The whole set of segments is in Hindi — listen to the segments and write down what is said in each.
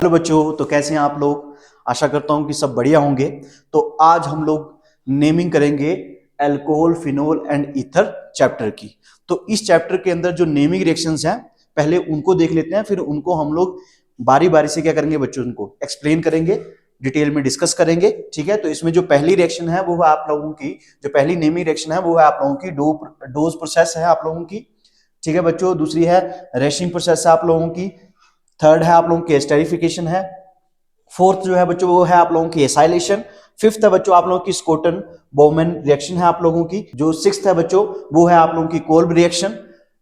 हेलो बच्चों, तो कैसे हैं आप लोग। आशा करता हूं कि सब बढ़िया होंगे। तो आज हम लोग नेमिंग करेंगे alcohol, phenol and ether chapter की। तो इस चैप्टर के अंदर जो नेमिंग रिएक्शंस हैं पहले उनको देख लेते हैं, फिर उनको हम लोग बारी बारी से क्या करेंगे बच्चों, उनको एक्सप्लेन करेंगे, डिटेल में डिस्कस करेंगे। ठीक है, तो इसमें जो पहली रिएक्शन है वो है आप लोगों की, जो पहली नेमिंग रिएक्शन है वो है आप लोगों की डोज प्रोसेस है आप लोगों की। ठीक है बच्चों, दूसरी है रेशिंग प्रोसेस है आप लोगों की। थर्ड है आप लोगों की एस्टेरिफिकेशन है। फोर्थ जो है बच्चों वो है आप लोगों की एसाइलेशन। फिफ्थ है बच्चों आप लोगों की स्कोटन बोमैन रिएक्शन है आप लोगों की। जो सिक्स्थ है बच्चों वो है आप लोगों की कोल्ब रिएक्शन।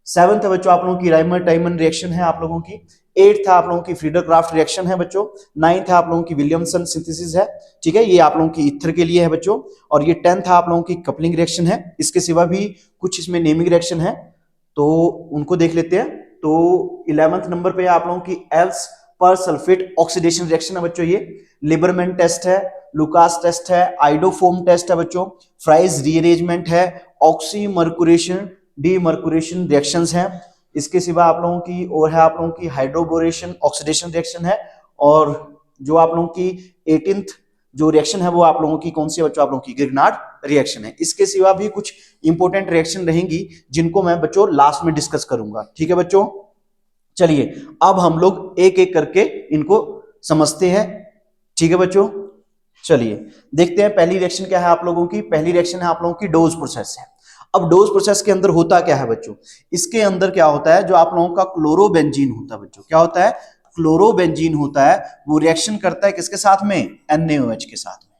सेवंथ है बच्चों आप लोगों की राइमर टाइमन रिएक्शन है आप लोगों की। एट्थ है आप लोगों की फ्रीडर क्राफ्ट रिएक्शन है बच्चों। नाइन्थ है आप लोगों की विलियमसन सिंथेसिस है। ठीक है, ये आप लोगों की ईथर के लिए है बच्चों। और ये 10th है आप लोगों की कपलिंग रिएक्शन है। इसके सिवा भी कुछ इसमें नेमिंग रिएक्शन है, तो उनको देख लेते हैं। तो 11th नंबर पे आप लोगों की एल्स पर सल्फेट ऑक्सीडेशन रिएक्शन है बच्चों। ये लिबरमैन टेस्ट है, लुकास टेस्ट है, आइडोफोम टेस्ट है बच्चों, फ्राइज रीअरेंजमेंट है, ऑक्सी मर्कुरेशन डीमर्कुरेशन रिएक्शंस हैं। इसके सिवा आप लोगों की और है आप लोगों की हाइड्रोबोरेशन ऑक्सीडेशन रिएक्शन है। और जो आप लोगों की 18th जो रिएक्शन है वो आप लोगों की कौन सी है बच्चों, आप लोगों की ग्रिग्नार्ड रिएक्शन है। इसके सिवा भी कुछ इंपॉर्टेंट रिएक्शन रहेंगी जिनको मैं बच्चों लास्ट में डिस्कस करूंगा। ठीक है बच्चों, चलिए अब हम लोग एक एक करके इनको समझते हैं। ठीक है बच्चों, चलिए देखते हैं पहली रिएक्शन क्या है आप लोगों की। पहली रिएक्शन है आप लोगों की डोज प्रोसेस है। अब डोज प्रोसेस के अंदर होता क्या है बच्चों, इसके अंदर क्या होता है, जो आप लोगों का क्लोरोबेंजीन होता है बच्चों, क्या होता है, क्लोरोबेंजीन होता है। वो रिएक्शन करता है किसके साथ में, NaOH के साथ में।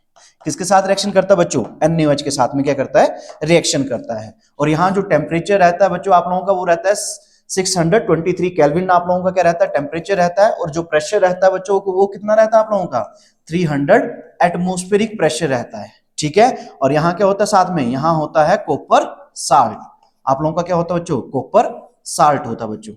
किसके साथ रिएक्शन करता है बच्चों, NaOH के साथ में क्या करता है, रिएक्शन करता है। और यहाँ जो टेम्परेचर रहता है बच्चों आप लोगों का वो रहता है 623 केल्विन आप लोगों का क्या रहता है, टेम्परेचर रहता है। और जो प्रेशर रहता है बच्चों को वो कितना रहता है आप लोगों का, 300 एटमॉस्फेरिक प्रेशर रहता है। ठीक है, और यहाँ क्या होता है साथ में, यहाँ होता है कॉपर साल्ट। आप लोगों का क्या होता है बच्चों, कॉपर साल्ट होता है बच्चों,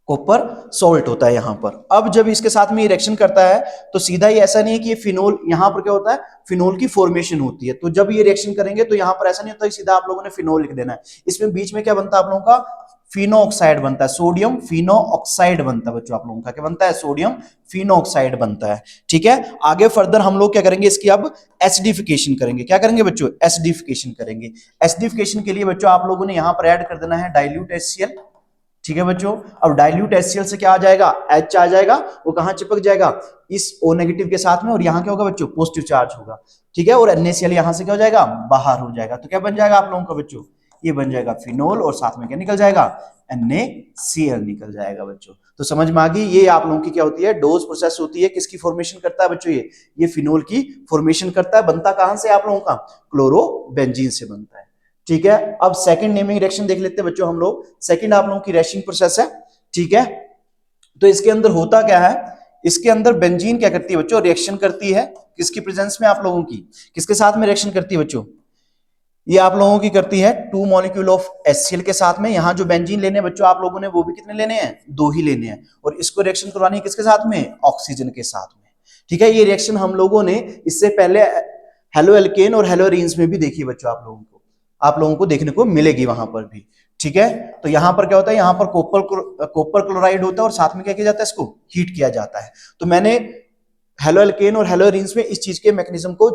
कॉपर सॉल्ट होता है यहाँ पर। अब जब इसके साथ में रिएक्शन करता है तो सीधा ही ऐसा नहीं है कि ये फिनोल, यहाँ पर क्या होता है, फिनोल की फॉर्मेशन होती है। तो जब ये रिएक्शन करेंगे तो यहाँ पर ऐसा नहीं होता है सीधा आप लोगों ने फिनोल लिख देना है। इसमें बीच में क्या बनता है आप लोगों का, फिनो ऑक्साइड बनता है, सोडियम फिनो ऑक्साइड बनता है बच्चों आप लोगों का, क्या बनता है, सोडियम फिनो ऑक्साइड बनता है। ठीक है, आगे फर्दर हम लोग क्या करेंगे, इसकी अब एसिडिफिकेशन करेंगे। क्या करेंगे बच्चों, एसिडिफिकेशन करेंगे। एसिडिफिकेशन के लिए बच्चों आप लोगों ने यहाँ पर ऐड कर देना है डाइल्यूट HCl। ठीक है बच्चों, अब डाइल्यूट HCl से क्या आ जाएगा, H आ जाएगा, वो कहां चिपक जाएगा, इस O नेगेटिव के साथ में, और यहाँ क्या होगा बच्चों, पॉजिटिव चार्ज होगा। ठीक है, और NaCl यहां से क्या हो जाएगा, बाहर हो जाएगा। तो क्या बन जाएगा आप लोगों का बच्चों, ये बन जाएगा फिनोल, और साथ में क्या निकल जाएगा, NaCl निकल जाएगा बच्चों। तो समझ में आ गई, ये आप लोगों की क्या होती है, डोज प्रोसेस होती है। किसकी फॉर्मेशन करता है बच्चों, ये फिनोल की फॉर्मेशन करता है। बनता कहां से आप लोगों का, क्लोरोबेंजीन से बनता है। ठीक है, अब सेकंड नेमिंग रिएक्शन देख लेते हैं बच्चों हम लोग। सेकंड आप लोगों की रेशिंग प्रोसेस है। ठीक है, तो इसके अंदर होता क्या है, इसके अंदर बेंजीन क्या करती है बच्चों, रिएक्शन करती है किसकी प्रेजेंस में, आप लोगों की किसके साथ में रिएक्शन करती है बच्चों, ये आप लोगों की करती है 2 मॉलिक्यूल ऑफ HCl के साथ में। यहां जो बेंजीन लेने बच्चों आप लोगों ने वो भी कितने लेने हैं, 2 ही लेने हैं। और इसको रिएक्शन करवानी है किसके साथ में, ऑक्सीजन के साथ में। ठीक है, ये रिएक्शन हम लोगों ने इससे पहले हेलो एल्केन और हेलो एरीन्स में भी देखी बच्चों, आप लोगों को देखने को मिलेगी वहां पर भी। ठीक है, तो यहां पर क्या होता है, यहां पर कॉपर क्लोराइड होता है, और साथ में क्या किया जाता है, इसको हीट किया जाता है। तो मैंने हेलो एल्केन और हेलो एरीन्स में इस चीज के मैकेनिज्म को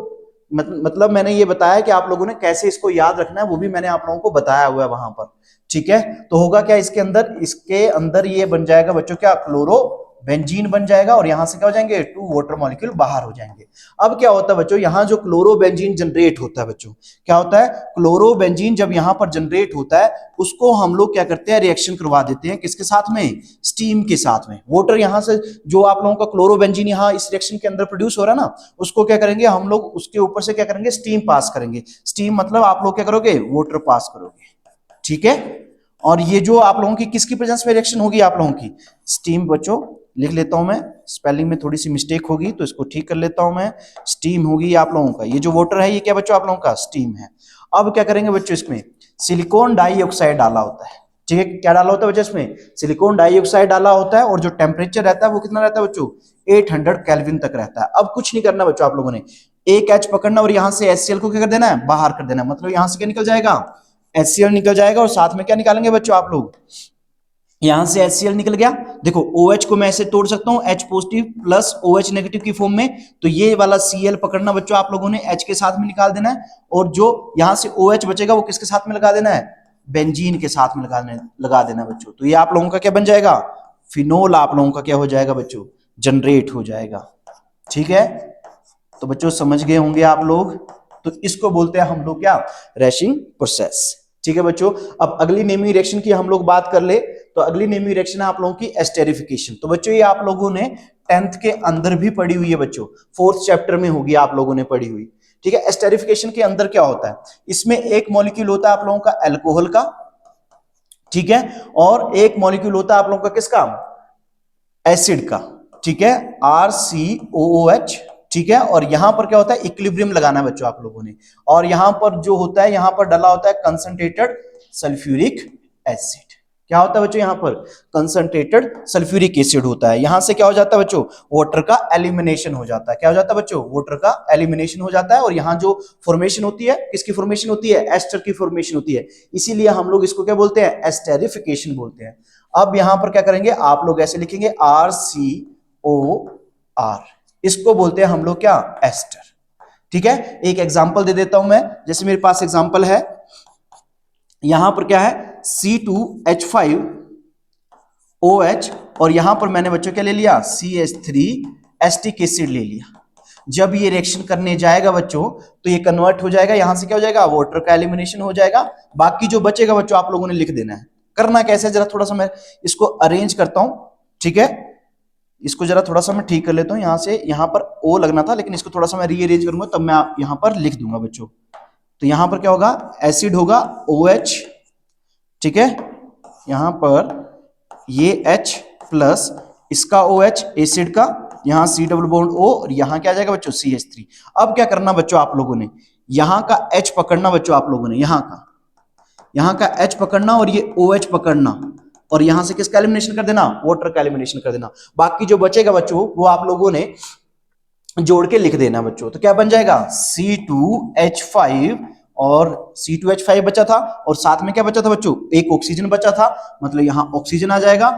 मतलब मैंने ये बताया कि आप लोगों ने कैसे इसको याद रखना है, वो भी मैंने आप लोगों को बताया हुआ है वहां पर। ठीक है, तो होगा क्या इसके अंदर ये बन जाएगा बच्चों क्या, क्लोरो बेंजीन बन जाएगा, और यहां से क्या हो जाएंगे, 2 वाटर मॉलिक्यूल बाहर हो जाएंगे। अब क्या होता है बच्चों, यहां जो क्लोरोबेंजीन जनरेट होता है बच्चों, क्या होता है, क्लोरोबेंजीन जब यहां पर जनरेट होता है उसको हम लोग क्या करते हैं, रिएक्शन करवा देते हैं किसके साथ में, स्टीम के साथ में। वाटर यहां से जो आप लोगों का क्लोरोबेंजीन यहां इस रिएक्शन के अंदर प्रोड्यूस हो रहा है ना, उसको क्या करेंगे हम लोग, उसके ऊपर से क्या करेंगे, स्टीम पास करेंगे। स्टीम मतलब आप लोग क्या करोगे, वाटर पास करोगे। ठीक है, और ये जो आप लोगों की किसकी प्रेजेंस में रिएक्शन होगी, आप लोगों की स्टीम बच्चों, लिख लेता हूं मैं, स्पेलिंग में थोड़ी सी मिस्टेक होगी तो इसको ठीक कर लेता हूं मैं। स्टीम होगी आप लोगों का, ये जो वाटर है ये क्या बच्चों आप लोगों का, स्टीम है। अब क्या करेंगे बच्चों, इसमें सिलिकॉन डाइऑक्साइड डाला होता है। ठीक है, क्या डाला होता है बच्चों, इसमें सिलिकॉन डाइऑक्साइड डाला होता है, और जो टेम्परेचर रहता है वो कितना रहता है बच्चों, 800 केल्विन तक रहता है। अब कुछ नहीं करना बच्चों, आप लोगों ने एक H पकड़ना और यहां से HCl को क्या कर देना है, बाहर कर देना है। मतलब यहां से क्या निकल जाएगा, HCl निकल जाएगा, और साथ में क्या निकालेंगे बच्चों आप लोग, यहां से HCl निकल गया। देखो OH को मैं ऐसे तोड़ सकता हूं, H positive plus OH negative की फॉर्म में, तो ये वाला Cl पकड़ना बच्चों आप लोगों ने H के साथ में निकाल देना है, और जो यहां से OH बचेगा वो किसके साथ में लगा देना है, बेंजीन के साथ में लगा देना बच्चों। तो ये आप लोगों का क्या बन जाएगा, फिनोल आप लोगों का क्या हो जाएगा बच्चों, जनरेट हो जाएगा। ठीक है, तो बच्चों समझ गए होंगे आप लोग। तो इसको बोलते हैं हम लोग क्या, रैशिंग प्रोसेस। ठीक है बच्चों, अब अगली नेमिंग रिएक्शन की हम लोग बात कर ले, तो अगली नेमिंग रिएक्शन है आप लोगों की एस्टेरिफिकेशन। तो बच्चों ये आप लोगों ने 10th के अंदर भी पढ़ी हुई है बच्चों, 4th चैप्टर में होगी आप लोगों ने पढ़ी हुई। ठीक है, एस्टेरिफिकेशन के अंदर क्या होता है, इसमें एक मॉलिक्यूल होता है आप लोगों का अल्कोहल का, ठीक है, और एक मॉलिक्यूल होता है आप लोगों का किसका, एसिड का। ठीक है, RCOOH। ठीक है, और यहां पर क्या होता है, इक्विलिब्रियम लगाना है बच्चों आप लोगों ने, और यहां पर जो होता है, यहां पर डला होता है कंसंट्रेटेड सल्फ्यूरिक एसिड। क्या होता है बच्चों, यहां पर कंसंट्रेटेड सल्फ्यूरिक एसिड होता है। यहां से क्या हो जाता है बच्चों, वाटर का एलिमिनेशन हो जाता है। क्या हो जाता है बच्चों, वाटर का एलिमिनेशन हो जाता है, और यहां जो फॉर्मेशन होती है, किसकी फॉर्मेशन होती है, एस्टर की फॉर्मेशन होती है। इसीलिए हम लोग इसको क्या बोलते हैं, एस्टेरिफिकेशन बोलते हैं। अब यहां पर क्या करेंगे, आप लोग ऐसे लिखेंगे RCOR, इसको बोलते हैं हम लोग क्या, एस्टर। ठीक है, एक एग्जांपल दे देता हूं मैं, जैसे मेरे पास एग्जांपल है, यहां पर क्या है, C2H5OH, और यहां पर मैंने बच्चों क्या ले लिया, CH3 एस्टिक एसिड ले लिया। जब ये रिएक्शन करने जाएगा बच्चों, तो ये कन्वर्ट हो जाएगा, यहां से क्या हो जाएगा, वाटर का एलिमिनेशन हो जाएगा। बाकी जो बचेगा बच्चों आप लोगों ने लिख देना है। करना कैसे, जरा थोड़ा सा मैं इसको अरेंज करता हूं। ठीक है, इसको जरा थोड़ा सा मैं ठीक कर लेता हूं, यहां से यहां पर O लगना था, लेकिन इसको थोड़ा सा मैं रीअरेंज करूंगा, तब मैं यहां पर लिख दूंगा बच्चों। तो यहां पर क्या होगा, एसिड होगा OH, ठीक है, यहां पर ये H प्लस इसका OH एसिड का, यहां C डबल बॉन्ड O, और यहां क्या आ जाएगा बच्चों, CH3। अब क्या करना बच्चों आप लोगों ने, यहां का H पकड़ना बच्चों आप लोगों ने, यहां का H पकड़ना, और ये OH पकड़ना, और यहां से किसका एलिमिनेशन कर देना, वाटर का एलिमिनेशन कर देना। बाकी जो बचेगा बच्चों वो आप लोगों ने जोड़ के लिख देना बच्चों। तो क्या बन जाएगा, C2H5, और C2H5 बचा था, और साथ में क्या बचा था बच्चों, एक ऑक्सीजन बचा था, मतलब यहां ऑक्सीजन आ जाएगा,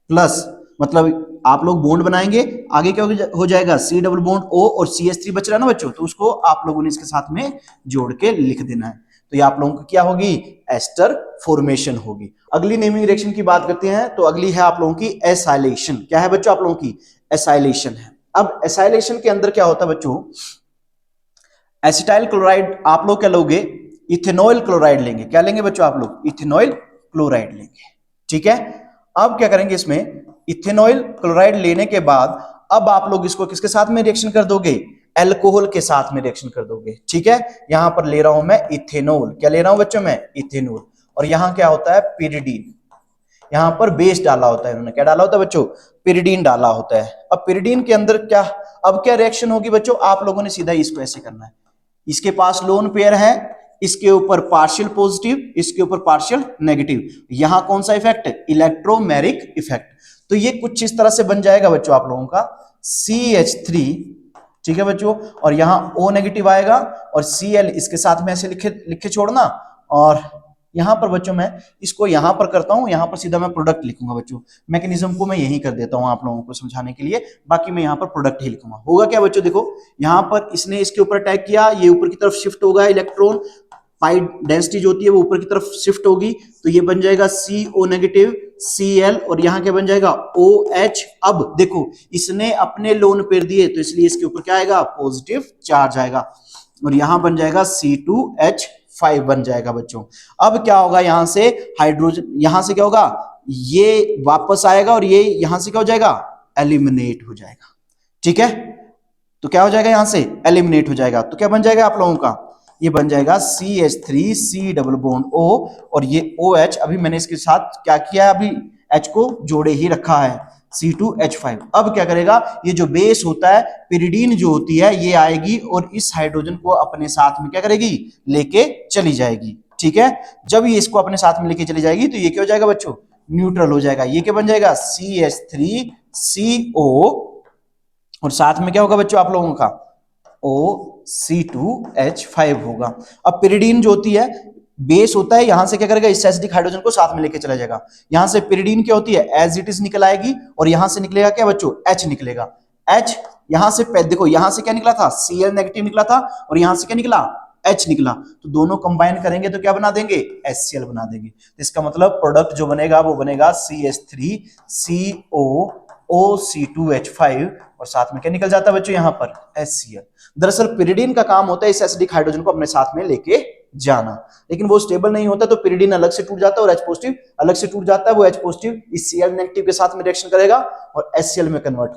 प्लस मतलब आप लोग बॉन्ड बनाएंगे, आगे क्या हो जाएगा, C डबल बॉन्ड O, और CH3 बच रहा है ना बच्चों, तो उसको आप लोगों ने इसके साथ में जोड़ के लिख देना है। तो ये आप लोगों की क्या होगी, एस्टर फॉर्मेशन होगी। अगली नेमिंग रिएक्शन की बात करते हैं, तो अगली है आप लोगों की एसाइलेशन। क्या है बच्चों आप लोगों की, एसाइलेशन है। अब एसाइलेशन के अंदर क्या होता है बच्चों, एसिटाइल क्लोराइड आप लोग क्या लोगे, इथेनॉइल क्लोराइड लेंगे। क्या लेंगे बच्चों आप लोग, इथेनॉइल क्लोराइड लेंगे। ठीक है, अब क्या करेंगे, इसमें इथेनॉइल क्लोराइड लेने के बाद अब आप लोग इसको किसके साथ में रिएक्शन कर दोगे, अल्कोहल के साथ में रिएक्शन कर दोगे। ठीक है, यहां पर ले रहा हूं मैं इथेनॉल, क्या ले रहा हूं बच्चों मैं, इथेनॉल, और यहां क्या होता है, पिरिडीन। यहां पर बेस डाला होता है, इन्होंने क्या डाला होता है बच्चों, पिरिडीन डाला होता है। अब पिरिडीन के अंदर क्या, अब क्या रिएक्शन होगी बच्चों, आप लोगों ने सीधा इसको ऐसे करना है, इसके पास लोन पेयर है, इसके ऊपर पार्शियल पॉजिटिव, इसके ऊपर पार्शियल नेगेटिव, यहां कौन सा इफेक्ट, इलेक्ट्रोमेरिक इफेक्ट। तो ये कुछ इस तरह से बन जाएगा बच्चों आप लोगों का CH3, ठीक है बच्चों, और यहां O नेगेटिव आएगा, और Cl इसके साथ में ऐसे लिखे छोड़ना, और यहां पर बच्चों मैं इसको यहां पर करता हूं, यहां पर सीधा मैं प्रोडक्ट लिखूंगा बच्चों। मैकेनिज्म को मैं यही कर देता हूं आप लोगों को समझाने के लिए, बाकी मैं यहां पर प्रोडक्ट ही लिखूंगा। होगा क्या बच्चों, देखो यहां पर इसने इसके ऊपर अटैक किया, ये ऊपर की तरफ शिफ्ट होगा, इलेक्ट्रॉन पाई डेंसिटी जो होती है वो ऊपर की तरफ शिफ्ट होगी, तो ये बन जाएगा CO नेगेटिव Cl, और यहां क्या बन जाएगा, OH। अब देखो इसने अपने लोन पेयर दिए, तो इसलिए इसके ऊपर क्या आएगा, पॉजिटिव चार्ज आएगा, और यहां बन जाएगा C2H5 बन जाएगा बच्चों। अब क्या होगा, यहां से हाइड्रोजन, यहां से क्या होगा, ये वापस आएगा, और ये यहां से क्या हो जाएगा, एलिमिनेट हो जाएगा। ठीक है, तो क्या हो जाएगा, यहां से एलिमिनेट हो जाएगा, तो क्या बन जाएगा आप लोगों का, ये बन जाएगा CH3 C double bond O, और ये OH, अभी मैंने इसके साथ क्या किया है, अभी H को जोड़े ही रखा है, C2H5। अब क्या करेगा, ये जो बेस होता है, पिरिडीन जो होती है, ये आएगी और इस हाइड्रोजन को अपने साथ में क्या करेगी, लेके चली जाएगी। ठीक है, जब ये इसको अपने साथ में लेके चली जाएगी, तो ये क्या हो जाएगा बच्चों, न्यूट्रल हो जाएगा। ये क्या बन जाएगा, CH3CO, और साथ में क्या होगा बच्चों आप लोगों का, OC2H5 होगा। अब पिरिडीन जो होती है, बेस होता है, यहां से क्या करेगा, इस एसिडिक हाइड्रोजन को साथ में लेके चला जाएगा। यहां से पिरिडीन क्या होती है, एज इट इज निकल आएगी, और यहां से निकलेगा क्या बच्चों, H निकलेगा। H यहां से देखो, यहां से क्या निकला था, Cl नेगेटिव निकला था, और यहां से क्या निकला, H निकला। तो दोनों कंबाइन करेंगे तो क्या बना देंगे, HCl बना देंगे। तो इसका मतलब प्रोडक्ट जो बनेगा वो बनेगा CH3COOC2H5, और साथ में क्या निकल जाता है बच्चों, यहां पर HCl। दरअसल पिरिडीन का काम होता है इस एसिडिक हाइड्रोजन को अपने साथ में लेके जाना, लेकिन वो स्टेबल नहीं होता, तो पिरिडीन अलग से टूट जाता है और H पॉजिटिव अलग से टूट जाता है। वो H पॉजिटिव इस Cl नेगेटिव के साथ में रिएक्शन करेगा और HCl में कन्वर्ट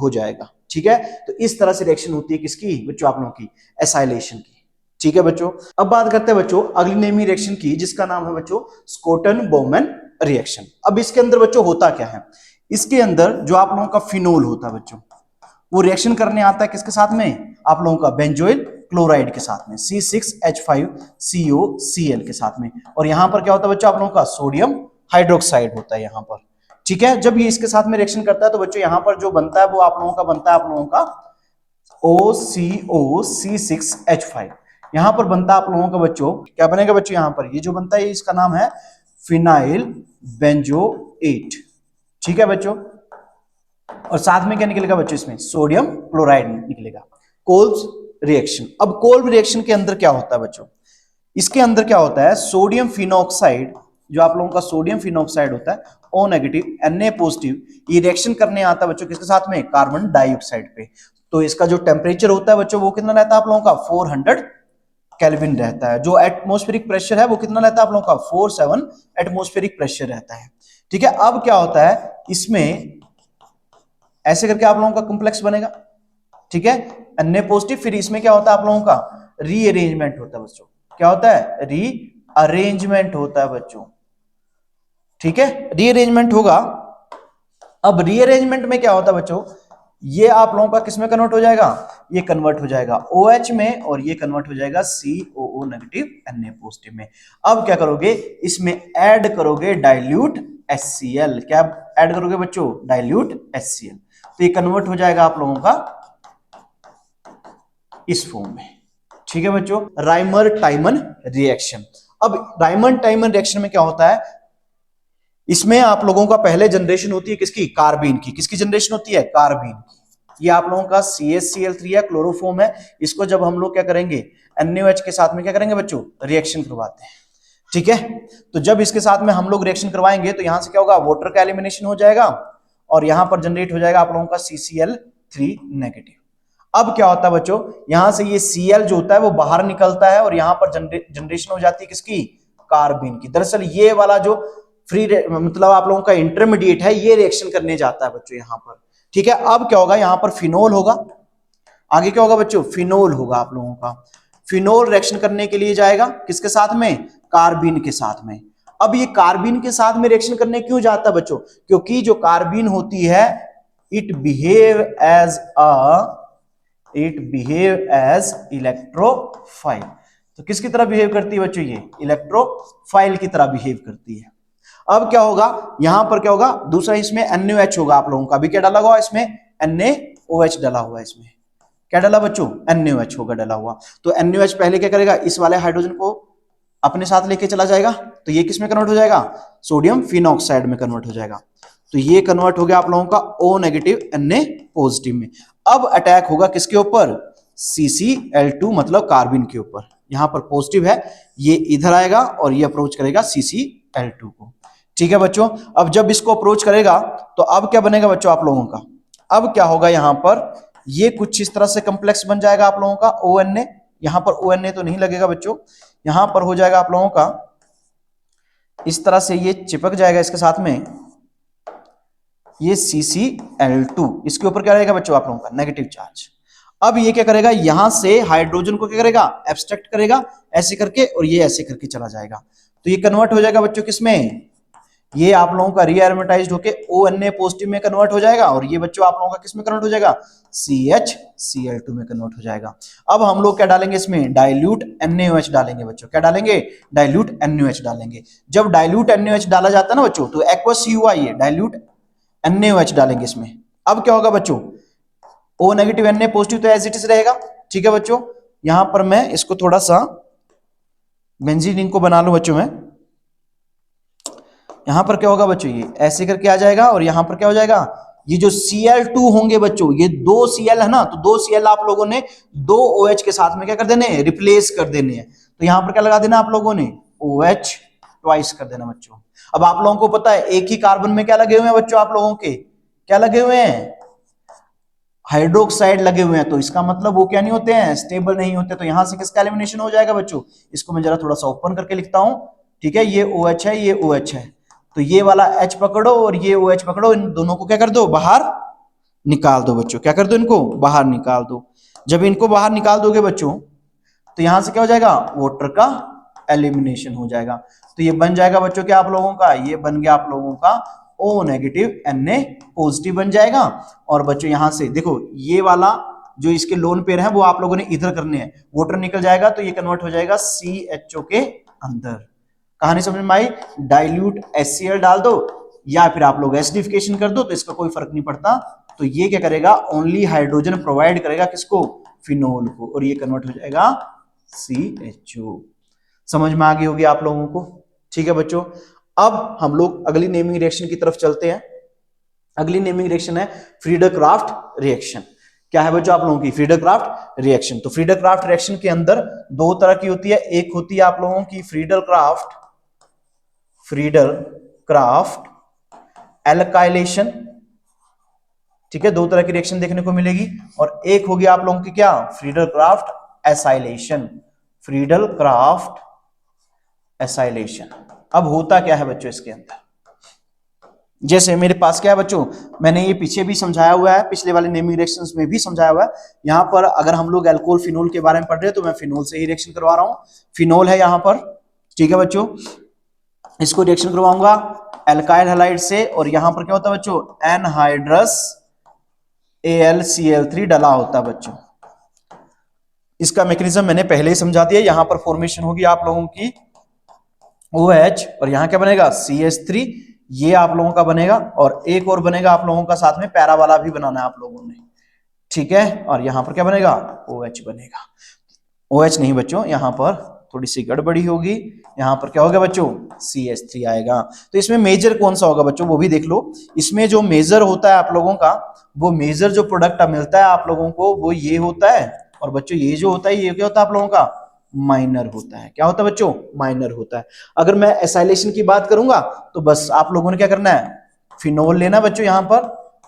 हो जाएगा। ठीक है, तो इस तरह से रिएक्शन होती है किसकी बच्चों, आप लोगों की एसाइलेशन की। ठीक है बच्चों, अब बात करते हैं बच्चों अगली नेमी रिएक्शन की, जिसका नाम है बच्चों स्कॉटन बोमैन रिएक्शन। अब इसके अंदर बच्चों होता क्या है, इसके अंदर जो आप लोगों का फिनोल होता है बच्चों, वो रिएक्शन करने आता है किसके साथ में, आप लोगों का बेंजोइल क्लोराइड के साथ में, C6H5COCl के साथ में। और यहां पर क्या होता है बच्चों, आप लोगों का सोडियम हाइड्रोक्साइड होता है यहां पर। ठीक है, जब ये इसके साथ में रिएक्शन करता है तो बच्चों यहां पर जो बनता है वो आप लोगों का बनता है, आप लोगों का OCOC6H5। यहां पर बनता है आप लोगों का बच्चों, क्या बनेगा बच्चों, यहां पर ये जो बनता है इसका नाम है फिनाइल बेंजोएट। ठीक है बच्चों, और साथ में क्या निकलेगा बच्चों, इसमें सोडियम क्लोराइड निकलेगा। Kolb reaction. अब कोल्ब रिएक्शन के अंदर क्या होता है बच्चों, इसके अंदर क्या होता है, सोडियम फिनॉक्साइड, जो आप लोगों का सोडियम फिनॉक्साइड होता है O नेगेटिव Na पॉजिटिव, ये रिएक्शन करने आता है बच्चों किसके साथ में, कार्बन डाइऑक्साइड पे। तो इसका जो टेम्परेचर होता है बच्चों वो कितना रहता है आप लोगों का, 400 केल्विन रहता है। जो एटमॉस्फेरिक प्रेशर है वो कितना रहता है आप लोगों का, 47 एटमॉस्फेरिक प्रेशर रहता है। ठीक है, अब क्या होता है इसमें, ऐसे करके आप लोगों का कॉम्प्लेक्स बनेगा। ठीक है, Na पॉजिटिव, फिर इसमें क्या होता है आप लोगों का, रीअरेंजमेंट होता है बच्चों। क्या होता है, रीअरेंजमेंट होता है बच्चों। ठीक है, रीअरेंजमेंट होगा। अब रीअरेंजमेंट में क्या होता है बच्चों, ये आप लोगों का किसमें कन्वर्ट हो जाएगा, ये कन्वर्ट हो जाएगा OH में, और ये कन्वर्ट हो जाएगा COO नेगेटिव Na पॉजिटिव में। अब क्या करोगे, इसमें ऐड करोगे डाइल्यूट HCl। क्या ऐड करोगे बच्चों, डाइल्यूट HCl। तो ये कन्वर्ट हो जाएगा आप लोगों का इस फॉर्म में। ठीक है बच्चों, राइमर टाइमन रिएक्शन। अब राइमर टाइमन रिएक्शन में क्या होता है, इसमें आप लोगों का पहले जनरेशन होती है किसकी, कार्बीन की। किसकी जनरेशन होती है, कार्बीन की। ये आप लोगों का CaCl3 है, क्लोरोफॉर्म है। इसको जब हम लोग क्या करेंगे, NaOH के साथ में क्या करेंगे बच्चों, रिएक्शन करवाते हैं। ठीक है, तो जब इसके साथ में हम लोग रिएक्शन करवाएंगे तो यहां से क्या होगा, वाटर का एलिमिनेशन हो जाएगा, और यहां पर जनरेट हो जाएगा आप लोगों का CCl3 नेगेटिव। अब क्या होता है बच्चों, यहां से ये Cl जो होता है वो बाहर निकलता है, और यहां पर जनरेशन हो जाती है किसकी, कार्बीन की। दरअसल ये वाला जो फ्री मतलब आप लोगों का इंटरमीडिएट है, ये रिएक्शन करने जाता है बच्चों यहां पर। ठीक है, अब क्या होगा, यहां पर फिनोल होगा। आगे क्या होगा बच्चों, फिनोल होगा आप लोगों का। फिनोल रिएक्शन करने के लिए जाएगा किसके साथ में, कार्बीन के साथ में। अब ये कार्बीन के साथ में रिएक्शन करने क्यों जाता है बच्चों, क्योंकि जो कार्बीन होती है इट बिहेव एज इलेक्ट्रोफाइल। तो किसकी तरह बिहेव करती है बच्चों, ये इलेक्ट्रोफाइल की तरह बिहेव करती है। अब क्या होगा, यहां पर क्या होगा, दूसरा इसमें NaOH होगा आप लोगों का। अभी क्या डाला हुआ इसमें, NaOH डाला हुआ है इसमें। क्या डाला बच्चों, NaOH होगा डाला हुआ। तो NaOH पहले क्या करेगा, इस वाले हाइड्रोजन को अपने साथ लेके चला जाएगा, तो ये किस में कन्वर्ट हो जाएगा, सोडियम फिनॉक्साइड में कन्वर्ट हो जाएगा। तो ये कन्वर्ट हो गया आप लोगों का O नेगेटिव Na पॉजिटिव में। अब अटैक होगा किसके ऊपर, CCl2 मतलब कार्बन के ऊपर। यहां पर पॉजिटिव है, ये इधर आएगा और ये अप्रोच करेगा CCl2 को। ठीक है बच्चों, अब जब इसको अप्रोच करेगा तो अब क्या बनेगा बच्चों आप लोगों का, अब क्या होगा, यहां पर ये कुछ इस तरह से कॉम्प्लेक्स बन जाएगा आप लोगों का ONA। यहां पर ONA तो नहीं लगेगा बच्चों, यहां पर हो जाएगा आप लोगों का इस तरह से, ये चिपक जाएगा इसके साथ में, ये CCl2, इसके ऊपर क्या रहेगा बच्चों आप लोगों का, नेगेटिव चार्ज। अब ये क्या करेगा, यहां से हाइड्रोजन को क्या करेगा, एब्स्ट्रैक्ट करेगा ऐसे करके, और ये ऐसे करके चला जाएगा। तो ये कन्वर्ट हो जाएगा बच्चों किसमें, ये आप लोगों का रीएरोमेटाइज्ड होके ONA पॉजिटिव में कन्वर्ट हो जाएगा, और ये बच्चों आप लोगों का किस में कन्वर्ट हो जाएगा, CHCl2 में कन्वर्ट हो जाएगा। अब हम लोग क्या डालेंगे इसमें, डाइल्यूट NaOH डालेंगे बच्चों। क्या डालेंगे, डाइल्यूट NaOH डालेंगे। जब डाइल्यूट NaOH डाला जाता है ना बच्चों, तो एक्वस CuI है, डाइल्यूट NaOH डालेंगे इसमें। अब क्या होगा बच्चों, O नेगेटिव Na पॉजिटिव तो एज इट इज रहेगा। ठीक है बच्चों, यहां पर मैं इसको थोड़ा सा बेंजीन रिंग को बना लो बच्चों में। यहां पर क्या होगा बच्चों, ये ऐसे करके आ जाएगा और यहां पर क्या हो जाएगा, ये जो Cl2 होंगे बच्चों, ये 2 Cl है ना, तो 2 Cl आप लोगों ने 2 OH के साथ में क्या कर देने, रिप्लेस कर देने हैं। तो यहां पर क्या लगा देना आप लोगों ने, OH ट्वाइस कर देना बच्चों। अब आप लोगों को पता है एक ही कार्बन में क्या लगे हुए हैं बच्चों, आप लोगों के क्या लगे हुए हैं, हाइड्रोक्साइड लगे हुए हैं, तो इसका मतलब वो क्या नहीं होते हैं, स्टेबल नहीं होते। तो यहां से किसका एलिमिनेशन हो जाएगा बच्चों, इसको मैं जरा थोड़ा सा ओपन करके लिखता हूं, ठीक है, ये OH है, ये OH है, तो ये वाला H पकड़ो और ये OH पकड़ो, इन दोनों को क्या कर दो, बाहर निकाल दो बच्चों, क्या कर दो, इनको बाहर निकाल दो। जब इनको बाहर निकाल दोगे बच्चों, तो यहां से क्या हो जाएगा, वाटर का एलिमिनेशन हो जाएगा। तो ये बन जाएगा बच्चों क्या आप लोगों का, ये बन गया आप लोगों का O नेगेटिव Na पॉजिटिव बन जाएगा। और बच्चों यहां से देखो, ये वाला जो इसके लोन पेयर है वो आप लोगों ने इधर करने हैं, वाटर निकल जाएगा तो ये कन्वर्ट हो जाएगा CHO के अंदर। कहानी समझ में आई, डाइल्यूट HCl डाल दो या फिर आप लोग एसिडिफिकेशन कर दो, तो इसका कोई फर्क नहीं पड़ता। तो ये क्या करेगा, ओनली हाइड्रोजन प्रोवाइड करेगा किसको, फिनोल को, और ये कन्वर्ट हो जाएगा CHO। समझ में आ गई होगी आप लोगों को, ठीक है बच्चों। अब हम लोग अगली नेमिंग रिएक्शन की तरफ चलते हैं। अगली नेमिंग रिएक्शन है फ्रीडर-क्राफ्ट रिएक्शन। क्या है बच्चों आप लोगों की, फ्रीडर-क्राफ्ट रिएक्शन। तो फ्रीडर-क्राफ्ट रिएक्शन के अंदर दो तरह की होती है, एक होती है आप लोगों की फ्रीडर-क्राफ्ट एल्काइलेशन, ठीक है, दो तरह की रिएक्शन देखने को मिलेगी। और एक होगी आप लोगों की क्या, फ्रीडर-क्राफ्ट एसाइलेशन, फ्रीडर-क्राफ्ट एसाइलेशन। अब होता क्या है बच्चों इसके अंदर, जैसे मेरे पास क्या है बच्चों, मैंने ये पीछे भी समझाया हुआ है, पिछले वाले नेमिंग रिएक्शंस में भी समझाया हुआ है। यहाँ पर अगर हम लोग एल्कोहल फिनोल के बारे में पढ़ रहे हैं तो मैं फिनोल से ही रिएक्शन करवा रहा हूँ। फिनोल है यहाँ पर, ठीक है बच्चों, इसको रिएक्शन करवाऊंगा एल्काइल हैलाइड से। और यहाँ पर क्या होता है बच्चों, एनहाइड्रस AlCl3 डला होता है बच्चों। इसका मैकेनिज्म मैंने पहले ही समझा दिया। यहाँ पर फॉर्मेशन होगी आप लोगों की OH और यहाँ क्या बनेगा CH3, ये आप लोगों का बनेगा। और एक और बनेगा आप लोगों का साथ में, पैरा वाला भी बनाना है आप लोगों ने, ठीक है। और यहाँ पर क्या बनेगा, OH बनेगा। OH नहीं बच्चों, यहाँ पर थोड़ी सी गड़बड़ी होगी, यहाँ पर क्या होगा बच्चों, CH3 आएगा। तो इसमें मेजर कौन सा होगा बच्चों, वो भी देख लो। इसमें जो मेजर होता है आप लोगों का, वो मेजर जो प्रोडक्ट मिलता है आप लोगों को वो ये होता है। और बच्चों ये जो होता है ये क्या होता है आप लोगों का, माइनर होता है। क्या होता है बच्चों, माइनर होता है। अगर मैं एसाइलेशन की बात करूंगा तो बस आप लोगों ने क्या करना है, फिनोल लेना बच्चों यहाँ पर,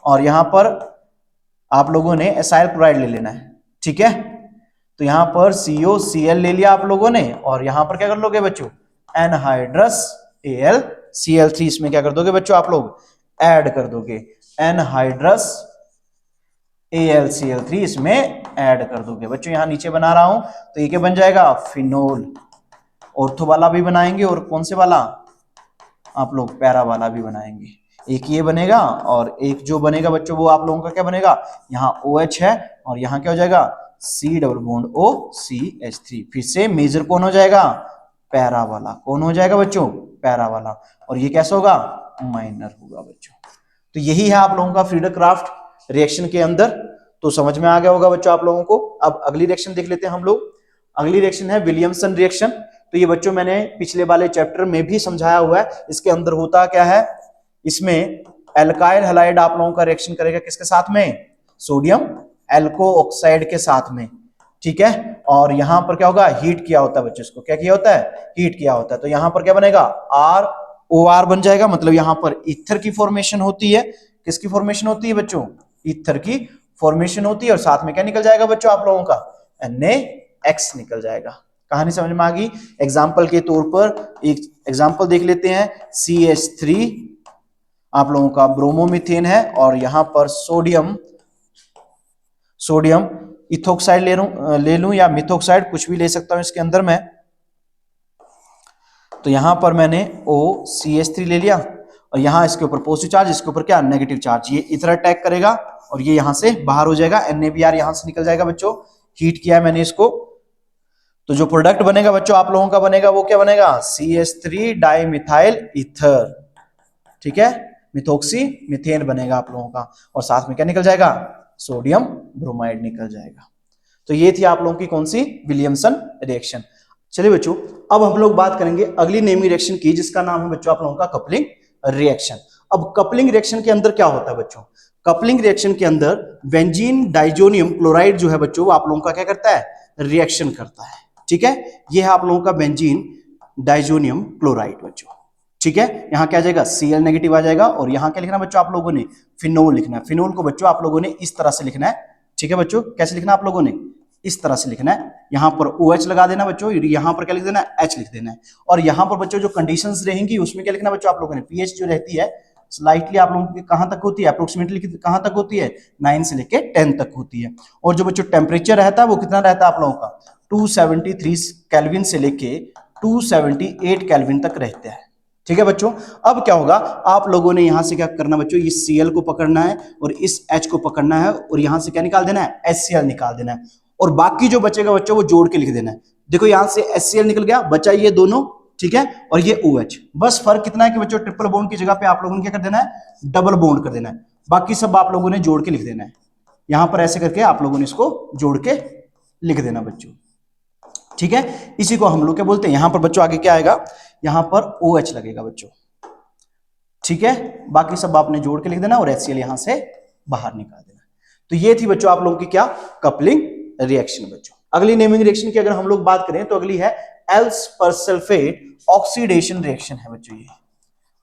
और यहाँ पर आप लोगों ने एसाइल क्लोराइड ले लेना है, ठीक है। तो यहाँ पर COCl ले लिया आप लोगों ने, और यहाँ पर क्या कर लोगे बच्चों, एनहाइड्रस AlCl3, इसमें क्या कर दोगे बच्चों आप लोग, ऐड कर दोगे, एनहाइड्रस AlCl3 इसमें ऐड कर दोगे बच्चों। यहां नीचे बना रहा हूं तो ये क्या बन जाएगा, फिनोल। ऑर्थो वाला भी बनाएंगे और कौन से वाला, आप लोग पैरा वाला भी बनाएंगे। एक ये बनेगा और एक जो बनेगा बच्चों वो आप लोगों का क्या बनेगा, यहाँ OH है और यहाँ क्या हो जाएगा, C डबल बॉन्ड OCH3। फिर से मेजर कौन हो जाएगा, पैरा वाला। कौन हो जाएगा बच्चों, पैरा वाला। और ये कैसा होगा, माइनर होगा बच्चों। तो यही है आप लोगों का फ्रीडर-क्राफ्ट रिएक्शन के अंदर। तो समझ में आ गया होगा बच्चों आप लोगों को। अब अगली रिएक्शन देख लेते हैं हम लोग। अगली रिएक्शन है विलियमसन रिएक्शन। तो ये बच्चों मैंने पिछले वाले चैप्टर में भी समझाया हुआ है। इसके अंदर होता क्या है, इसमें एल्काइल हैलाइड आप लोगों का रिएक्शन करेगा किसके साथ में, सोडियम एल्को ऑक्साइड के साथ में, ठीक है। और यहां पर क्या होगा, हीट किया होता है बच्चों, इसको क्या किया होता है, हीट किया होता है। तो यहां पर क्या बनेगा, ROR बन जाएगा। मतलब यहां पर ईथर की फॉर्मेशन होती है। किसकी फॉर्मेशन होती है बच्चों, ईथर की फॉर्मेशन होती है। और साथ में क्या निकल जाएगा बच्चों आप लोगों का, NaX निकल जाएगा। कहानी समझ में आ गई। एग्जाम्पल के तौर पर एक एग्जाम्पल देख लेते हैं। CH3 आप लोगों का ब्रोमोमीथेन है और यहां पर सोडियम इथोक्साइड ले लूं या मिथोक्साइड, कुछ भी ले सकता हूं इसके अंदर मैं। तो यहां पर मैंने OCH3 ले लिया और यहां इसके ऊपर पॉजिटिव चार्ज, इसके ऊपर क्या, नेगेटिव चार्ज। ये इधर अटैक करेगा और ये यहां से बाहर हो जाएगा, NaBr यहां से निकल जाएगा बच्चों। हीट किया है मैंने इसको। तो जो प्रोडक्ट बनेगा बच्चों आप लोगों का बनेगा वो क्या बनेगा, CH3 डाइमिथाइल ईथर, ठीक है, मिथोक्सी मीथेन बनेगा आप लोगों का। और साथ में क्या निकल जाएगा, सोडियम ब्रोमाइड निकल जाएगा। तो ये थी आप लोगों की कौन सी, विलियमसन रिएक्शन। चलिए बच्चों, अब हम लोग बात करेंगे अगली नेमिंग रिएक्शन की, जिसका नाम है बच्चों आप लोगों का कपलिंग रिएक्शन। अब कपलिंग रिएक्शन के अंदर क्या होता है बच्चों? कपलिंग रिएक्शन के अंदर बेंजीन डाइजोनियम क्लोराइड जो है बच्चों, वो आप लोगों का क्या करता है? रिएक्शन करता है। ठीक है, ये है आप लोगों का बेंजीन डाइजोनियम क्लोराइड बच्चों। ठीक है, यहां क्या आ जाएगा? Cl नेगेटिव आ जाएगा। और यहां क्या लिखना है बच्चों आप लोगों ने? फिनोल लिखना है। फिनोल को बच्चों आप लोगों ने इस तरह से लिखना है। ठीक है बच्चों, कैसे लिखना है आप लोगों ने? इस तरह से लिखना है। यहां पर OH लगा देना बच्चों, यहां पर क्या लिख देना है? H लिख देना है। और यहां पर बच्चों जो कंडीशंस रहेंगी उसमें क्या लिखना बच्चों आप लोगों ने? पीएच जो रहती है स्लाइटली आप लोगों की कहां तक होती है? अप्रोक्सीमेटली कहां तक होती है? 9 से लेके 10 तक होती है। और जो बच्चों टेम्परेचर रहता है वो कितना रहता है आप लोगों का? 273 केल्विन से लेके 278 केल्विन तक रहते हैं। ठीक है बच्चों, अब क्या होगा? आप लोगों ने यहां से क्या करना बच्चों? इस Cl को पकड़ना है और इस H को पकड़ना है और यहां से क्या निकाल देना है? HCl निकाल देना है। और बाकी जो बचेगा बच्चों वो जोड़ के लिख देना है। देखो यहां से HCl निकल गया, बचा ये दोनों। ठीक है, और ये OH। बस फर्क कितना है कि बच्चों ट्रिपल बॉन्ड की जगह पे आप लोगों ने क्या कर देना है? डबल बॉन्ड कर देना है। बाकी सब आप लोगों ने जोड़ के लिख देना है। यहां पर ऐसे करके आप लोगों ने इसको जोड़ के लिख देना बच्चों। ठीक है, इसी को हम लोग क्या बोलते हैं? यहां पर बच्चों आगे क्या आएगा? यहां पर OH लगेगा बच्चों। ठीक है, बाकी सब आपने जोड़ के लिख देना और HCl यहां से बाहर निकाल देना। तो ये थी बच्चों आप लोगों की क्या? कपलिंग रिएक्शन बच्चों। अगली नेमिंग रिएक्शन की अगर हम लोग बात करें तो अगली है एल्स परसल्फेट ऑक्सीडेशन रिएक्शन है बच्चों। ये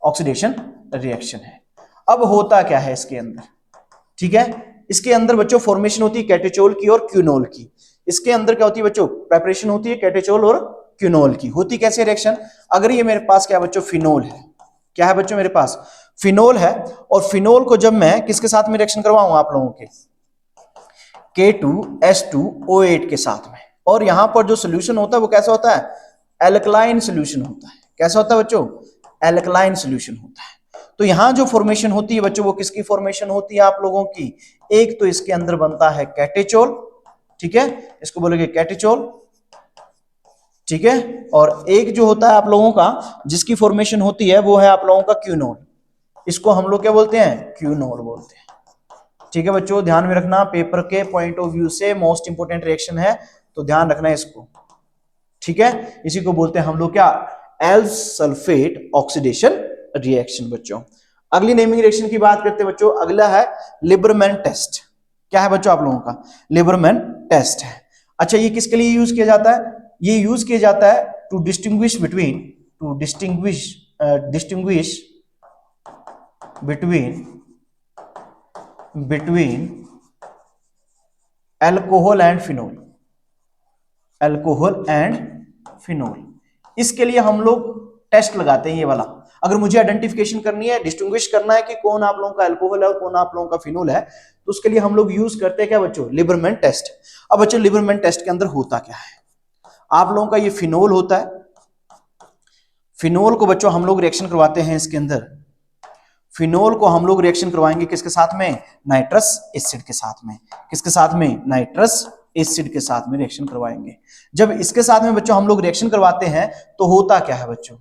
ऑक्सीडेशन रिएक्शन है। अब होता क्या है इसके अंदर? ठीक है, इसके अंदर बच्चों फॉर्मेशन होती है कैटेचोल की और क्यूनोल की। इसके अंदर क्या होती है बच्चों? प्रेपरेशन होती है कैटेचोल और क्यूनोल की। होती कैसे रिएक्शन? अगर ये मेरे पास क्या है बच्चों? फिनोल है। क्या है बच्चों? मेरे पास फिनोल है। और फिनोल को जब मैं किसके साथ में रिएक्शन करवाऊं आप लोगों के? K2H2O8 के साथ में। और यहां पर जो सोल्यूशन होता है वो कैसा होता है? एल्कलाइन सोल्यूशन होता है। कैसा होता है बच्चों? एल्कलाइन सोल्यूशन होता है। तो यहां जो फॉर्मेशन होती है बच्चों वो किसकी फॉर्मेशन होती है आप लोगों की? एक तो इसके अंदर बनता है कैटेचोल। ठीक है, इसको बोलेंगे कैटेचोल। ठीक है, और एक जो होता है आप लोगों का जिसकी फॉर्मेशन होती है वो है आप लोगों का क्यूनोल। इसको हम लोग क्या बोलते हैं? क्यूनोल बोलते हैं। ठीक है बच्चों, ध्यान में रखना, पेपर के पॉइंट ऑफ व्यू से मोस्ट इंपोर्टेंट रिएक्शन है, तो ध्यान रखना है इसको। ठीक है, इसी को बोलते हैं हम लोग क्या? एल्स सल्फेट ऑक्सीडेशन रिएक्शन बच्चों। अगली नेमिंग रिएक्शन की बात करते हैं बच्चों, अगला है लिबरमैन टेस्ट। क्या है बच्चों आप लोगों का? लिबरमैन टेस्ट है। अच्छा, ये किसके लिए यूज किया जाता है? ये यूज किया जाता है to distinguish between alcohol and phenol. Alcohol and phenol, इसके लिए हम लोग टेस्ट लगाते हैं ये वाला। अगर मुझे आइडेंटिफिकेशन करनी है, डिस्टिंग्विश करना है कि कौन आप लोगों का अल्कोहल है और कौन आप लोगों का फिनोल है, तो उसके लिए हम लोग यूज करते हैं क्या बच्चों? Liebermann test. अब बच्चों लिबरमैन टेस्ट के अंदर होता क्या है? आप लोगों का ये फिनोल होता है। फिनोल को बच्चों हम लोग रिएक्शन करवाते हैं इसके अंदर। फिनोल को हम लोग रिएक्शन करवाएंगे किसके साथ में? नाइट्रस एसिड के साथ में। किसके साथ में? नाइट्रस एसिड के साथ में रिएक्शन करवाएंगे। जब इसके साथ में बच्चों हम लोग रिएक्शन करवाते हैं तो होता क्या है बच्चों?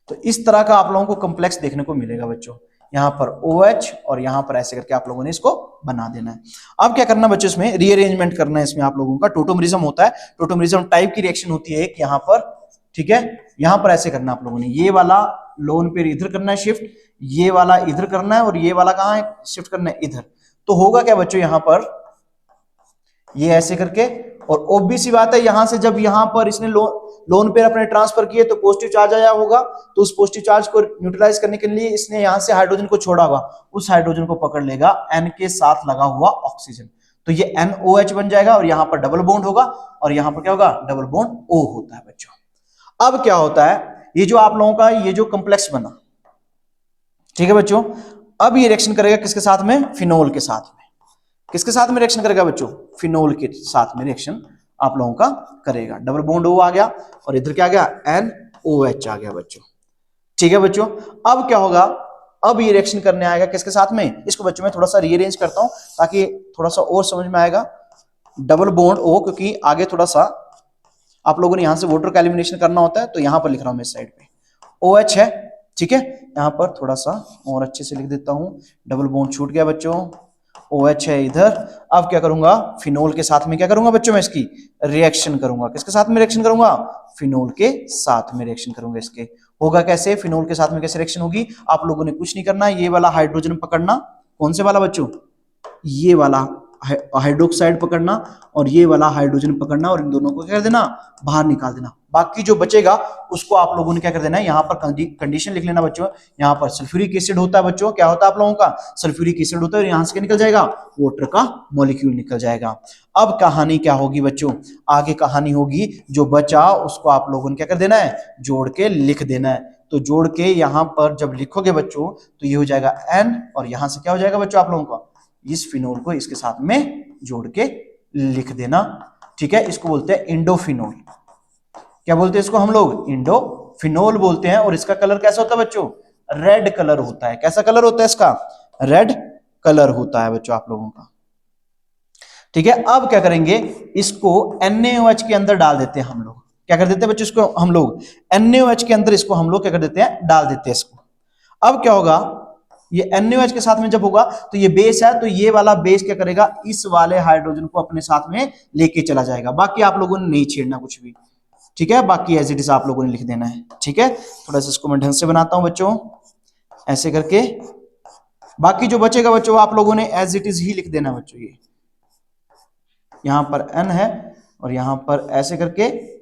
तो इस तरह का आप लोगों को कॉम्प्लेक्स देखने को मिलेगा बच्चों। यहां पर OH और यहां पर ऐसे करके आप लोगों ने इसको बना देना है। अब क्या करना बच्चों? इसमें रीअरेंजमेंट करना है। इसमें आप लोगों का टोटोमरिज्म होता है। टोटोमरिज्म टाइप की रिएक्शन होती है एक यहां पर। ठीक है, यहां पर ऐसे करना आप लोगों ने, ये वाला लोन पेयर इधर करना है शिफ्ट, ये वाला इधर करना है और ये वाला कहां है? शिफ्ट करना है इधर। तो होगा क्या बच्चों? यहां पर ये ऐसे करके, और ऑब्वियस सी बात है यहां से जब यहां पर इसने लोन पेयर अपने ट्रांसफर किए तो पॉजिटिव चार्ज आया होगा, तो उस पॉजिटिव चार्ज को न्यूट्रलाइज करने के लिए इसने यहां से हाइड्रोजन को छोड़ा होगा। उस हाइड्रोजन को पकड़ लेगा N के साथ लगा हुआ ऑक्सीजन, तो ये NOH बन जाएगा और यहां पर डबल बॉन्ड होगा और यहां पर क्या होगा? डबल बॉन्ड O होता है बच्चों। अब क्या होता है? ये जो आप लोगों का ये जो कॉम्प्लेक्स बना, ठीक है बच्चों, अब ये रिएक्शन करेगा किसके साथ में? फिनोल के साथ में। किसके साथ में रिएक्शन करेगा बच्चों? फिनोल के साथ में रिएक्शन आप लोगों का करेगा। डबल बॉन्ड O आ गया और इधर क्या आ गया? NOH आ गया बच्चों। ठीक है बच्चों, अब क्या होगा? अब ये रिएक्शन करने आएगा किसके साथ में? इसको बच्चों मैं थोड़ा सा रीअरेंज करता हूं ताकि थोड़ा सा और समझ में आएगा। डबल बॉन्ड O, क्योंकि आगे थोड़ा सा आप लोगों ने यहां से वाटर का एलिमिनेशन करना होता है, तो यहां पर लिख रहा हूं मैं इस साइड पे OH है। ठीक है, यहां पर थोड़ा सा और अच्छे से लिख देता हूं। डबल बॉन्ड छूट गया बच्चों, OH है इधर। अब क्या करूंगा, फिनोल के साथ में क्या करूंगा बच्चों, मैं इसकी रिएक्शन करूंगा। किसके साथ में रिएक्शन करूंगा, फिनोल के साथ में रिएक्शन करूंगा। इसके होगा कैसे, फिनोल के साथ में कैसे रिएक्शन होगी, आप लोगों ने कुछ नहीं करना, ये वाला हाइड्रोजन पकड़ना, कौन से वाला बच्चों, ये वाला हाइड्रोक्साइड पकड़ना और ये वाला हाइड्रोजन पकड़ना और इन दोनों को क्या कर देना, बाहर निकाल देना। बाकी जो बचेगा उसको आप लोगों ने क्या कर देना है, यहाँ पर कंडीशन लिख लेना बच्चों। यहाँ पर सल्फ्यूरिक एसिड होता है बच्चों, क्या होता है आप लोगों का, सल्फ्यूरिक एसिड होता है, और यहाँ से क्या निकल जाएगा, वाटर का मॉलिक्यूल निकल जाएगा। अब कहानी क्या होगी बच्चों, आगे कहानी होगी, जो बचा उसको आप लोगों ने क्या कर देना है, जोड़ के लिख देना है। तो जोड़ के यहाँ पर जब लिखोगे बच्चों तो ये हो जाएगा N, और यहां से क्या हो जाएगा बच्चों आप लोगों का, इस फिनोल को इसके साथ में जोड़ के लिख देना। ठीक है, इसको बोलते हैं इंडोफिनोल। क्या बोलते हैं इसको हम लोग, इंडोफिनोल बोलते हैं। और इसका कलर कैसा होता है बच्चों, रेड कलर होता है। कैसा कलर होता है इसका, रेड कलर होता है बच्चों आप लोगों का। ठीक है, अब क्या करेंगे, इसको NaOH के अंदर डाल देते हैं हम लोग। क्या कर देते हैं बच्चों, इसको हम लोग NaOH के अंदर इसको हम लोग क्या कर देते हैं, डाल देते हैं इसको। अब क्या होगा, ये NaOH के साथ में जब होगा तो ये बेस है, तो ये वाला बेस क्या करेगा, इस वाले हाइड्रोजन को अपने साथ में लेके चला जाएगा। बाकी आप लोगों ने नहीं छेड़ना कुछ भी। ठीक है, बाकी एज इट इज आप लोगों ने लिख देना है। ठीक है, थोड़ा सा इसको मैं ढंग से बनाता हूं बच्चों, ऐसे करके। बाकी जो बचेगा बच्चों आप लोगों ने एज इट इज ही लिख देना बच्चों। ये यहां पर N है और यहां पर ऐसे करके,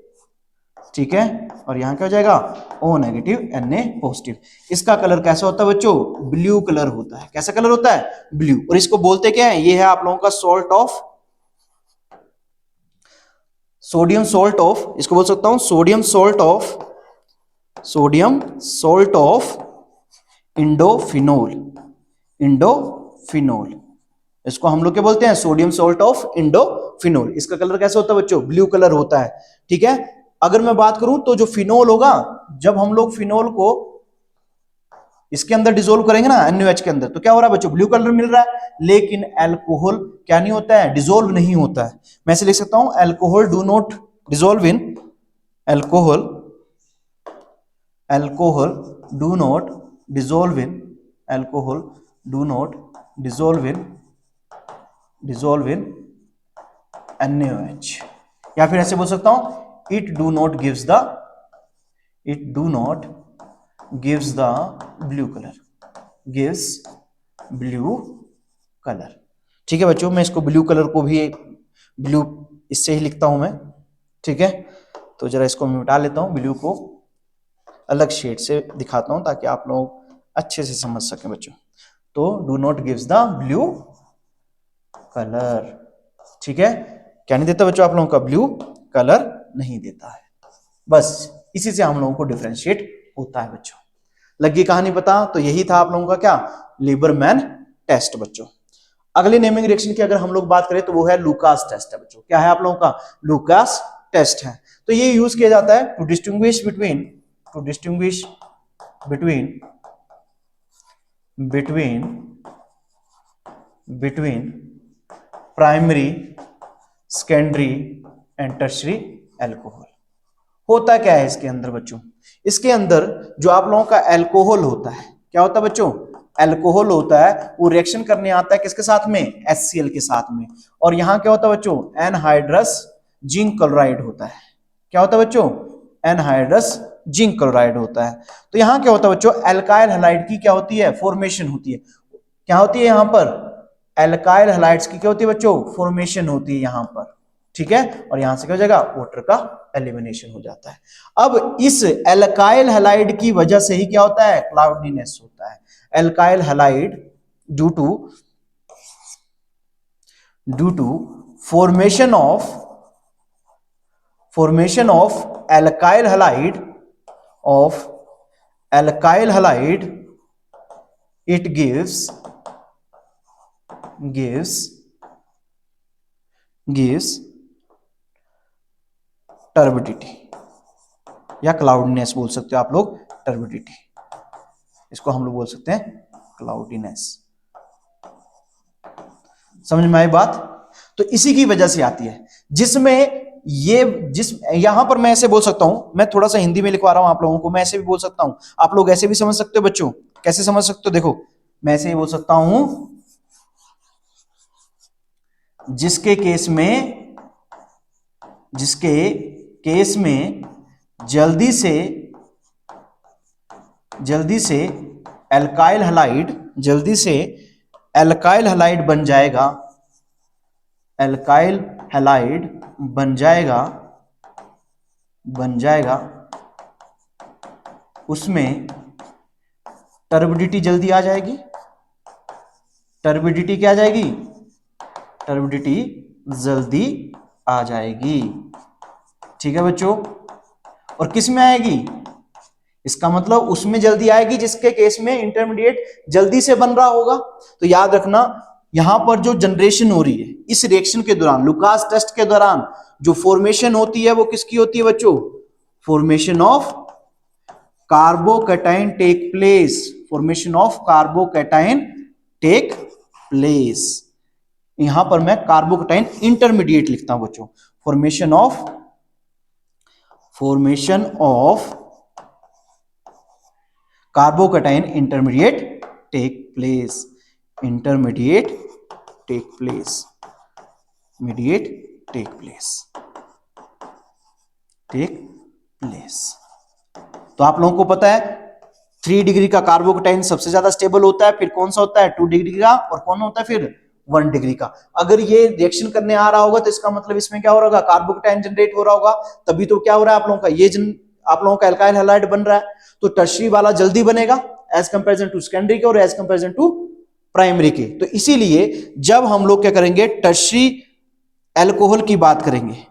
ठीक है, और यहां क्या हो जाएगा, O नेगेटिव Na पॉजिटिव। इसका कलर कैसा होता है बच्चों, ब्लू कलर होता है। कैसा कलर होता है, ब्लू। और इसको बोलते क्या है, ये है आप लोगों का सोडियम सोल्ट ऑफ, इसको बोल सकता हूं सोडियम सोल्ट ऑफ इंडोफिनोल। इसको हम लोग क्या बोलते हैं, सोडियम सोल्ट ऑफ इंडोफिनोल। इसका कलर कैसा होता है बच्चों, ब्लू कलर होता है। ठीक है, अगर मैं बात करूं तो जो फिनोल होगा, जब हम लोग फिनोल को इसके अंदर डिसोल्व करेंगे ना NaOH के अंदर, तो क्या हो रहा है बच्चों, ब्लू कलर मिल रहा है। लेकिन अल्कोहल क्या नहीं होता है, डिसोल्व नहीं होता है। मैं ऐसे लिख सकता हूं, alcohol do not dissolve in alcohol do not dissolve in NaOH। या फिर ऐसे बोल सकता हूं, it do not gives the blue color। ठीक है बच्चों, मैं इसको ब्लू कलर को भी ब्लू इससे ही लिखता हूं मैं। ठीक है, तो जरा इसको मैं मिटा लेता हूं, ब्लू को अलग शेड से दिखाता हूं ताकि आप लोग अच्छे से समझ सकें बच्चों। तो do not gives the blue colour. ठीक है, क्या नहीं देता बच्चों आप लोगों का, ब्लू कलर नहीं देता है। बस इसी से हम लोगों को डिफरेंशिएट होता है बच्चों। लगी कहानी पता, तो यही था आप लोगों का क्या, लीबरमैन टेस्ट बच्चों। अगले नेमिंग रिएक्शन की अगर हम लोग बात करें तो वो है लूकास टेस्ट है बच्चों। क्या है आप लोगों का, लूकास टेस्ट है। तो ये यूज किया जाता है to distinguish between primary, secondary and tertiary alcohol. होता क्या है इसके अंदर बच्चों, इसके अंदर जो आप लोगों का अल्कोहल होता है, क्या होता है बच्चों, अल्कोहल होता है, वो रिएक्शन करने आता है किसके साथ में, HCl के साथ में। और यहां क्या होता है बच्चों, एनहाइड्रस जिंक क्लोराइड होता है। क्या होता है बच्चों, एनहाइड्रस जिंक क्लोराइड होता है। तो यहां क्या होता है बच्चों, एल्काइल हैलाइड की क्या होती है, फॉर्मेशन होती है। क्या होती है यहां पर, एल्काइल हैलाइड्स की क्या होती है बच्चों, फॉर्मेशन होती है यहां पर। ठीक है, और यहां से क्या हो जाएगा, वाटर का एलिमिनेशन हो जाता है। अब इस एल्काइल हैलाइड की वजह से ही क्या होता है, क्लाउडीनेस होता है। Alkyl halide due to formation of alkyl halide it gives turbidity या क्लाउडीनेस बोल सकते हो आप लोग, टर्बिडिटी इसको हम लोग बोल सकते हैं क्लाउडीनेस। समझ में आई बात। तो इसी की वजह से आती है, जिसमें यहां पर मैं ऐसे बोल सकता हूं, मैं थोड़ा सा हिंदी में लिखवा रहा हूं आप लोगों को, मैं ऐसे भी बोल सकता हूं, आप लोग ऐसे भी समझ सकते हो बच्चों। कैसे समझ सकते हो, देखो मैं ऐसे ही बोल सकता हूं, जिसके केस में जल्दी से एल्काइल हैलाइड बन जाएगा, उसमें टर्बिडिटी जल्दी आ जाएगी। टर्बिडिटी क्या आ जाएगी? टर्बिडिटी जल्दी आ जाएगी। ठीक है बच्चों। और किस में आएगी? इसका मतलब उसमें जल्दी आएगी जिसके केस में इंटरमीडिएट जल्दी से बन रहा होगा। तो याद रखना, यहां पर जो जनरेशन हो रही है इस रिएक्शन के दौरान, लुकास टेस्ट के दौरान जो फॉर्मेशन होती है वो किसकी होती है बच्चों? Formation of carbocation take place. यहां पर मैं कार्बोकैटायन इंटरमीडिएट लिखता हूं बच्चों। Formation of carbocation intermediate take place. तो आप लोगों को पता है 3 डिग्री का कार्बोकैटायन सबसे ज्यादा स्टेबल होता है, फिर कौन सा होता है 2 डिग्री का, और कौन होता है फिर 1 डिग्री का। अगर ये रिएक्शन करने आ रहा होगा तो इसका मतलब इसमें क्या हो रहा होगा? कार्बोकैटायन जनरेट हो रहा होगा। तभी तो क्या हो रहा है आप लोगों का, आप लोगों का एल्काइल हैलाइड बन रहा है। तो टर्शियरी वाला जल्दी बनेगा एज कंपेरिजन टू सेकेंडरी के और एज कंपेरिजन टू प्राइमरी के। तो इसीलिए जब हम लोग क्या करेंगे, टर्शियरी एल्कोहल की बात करेंगे,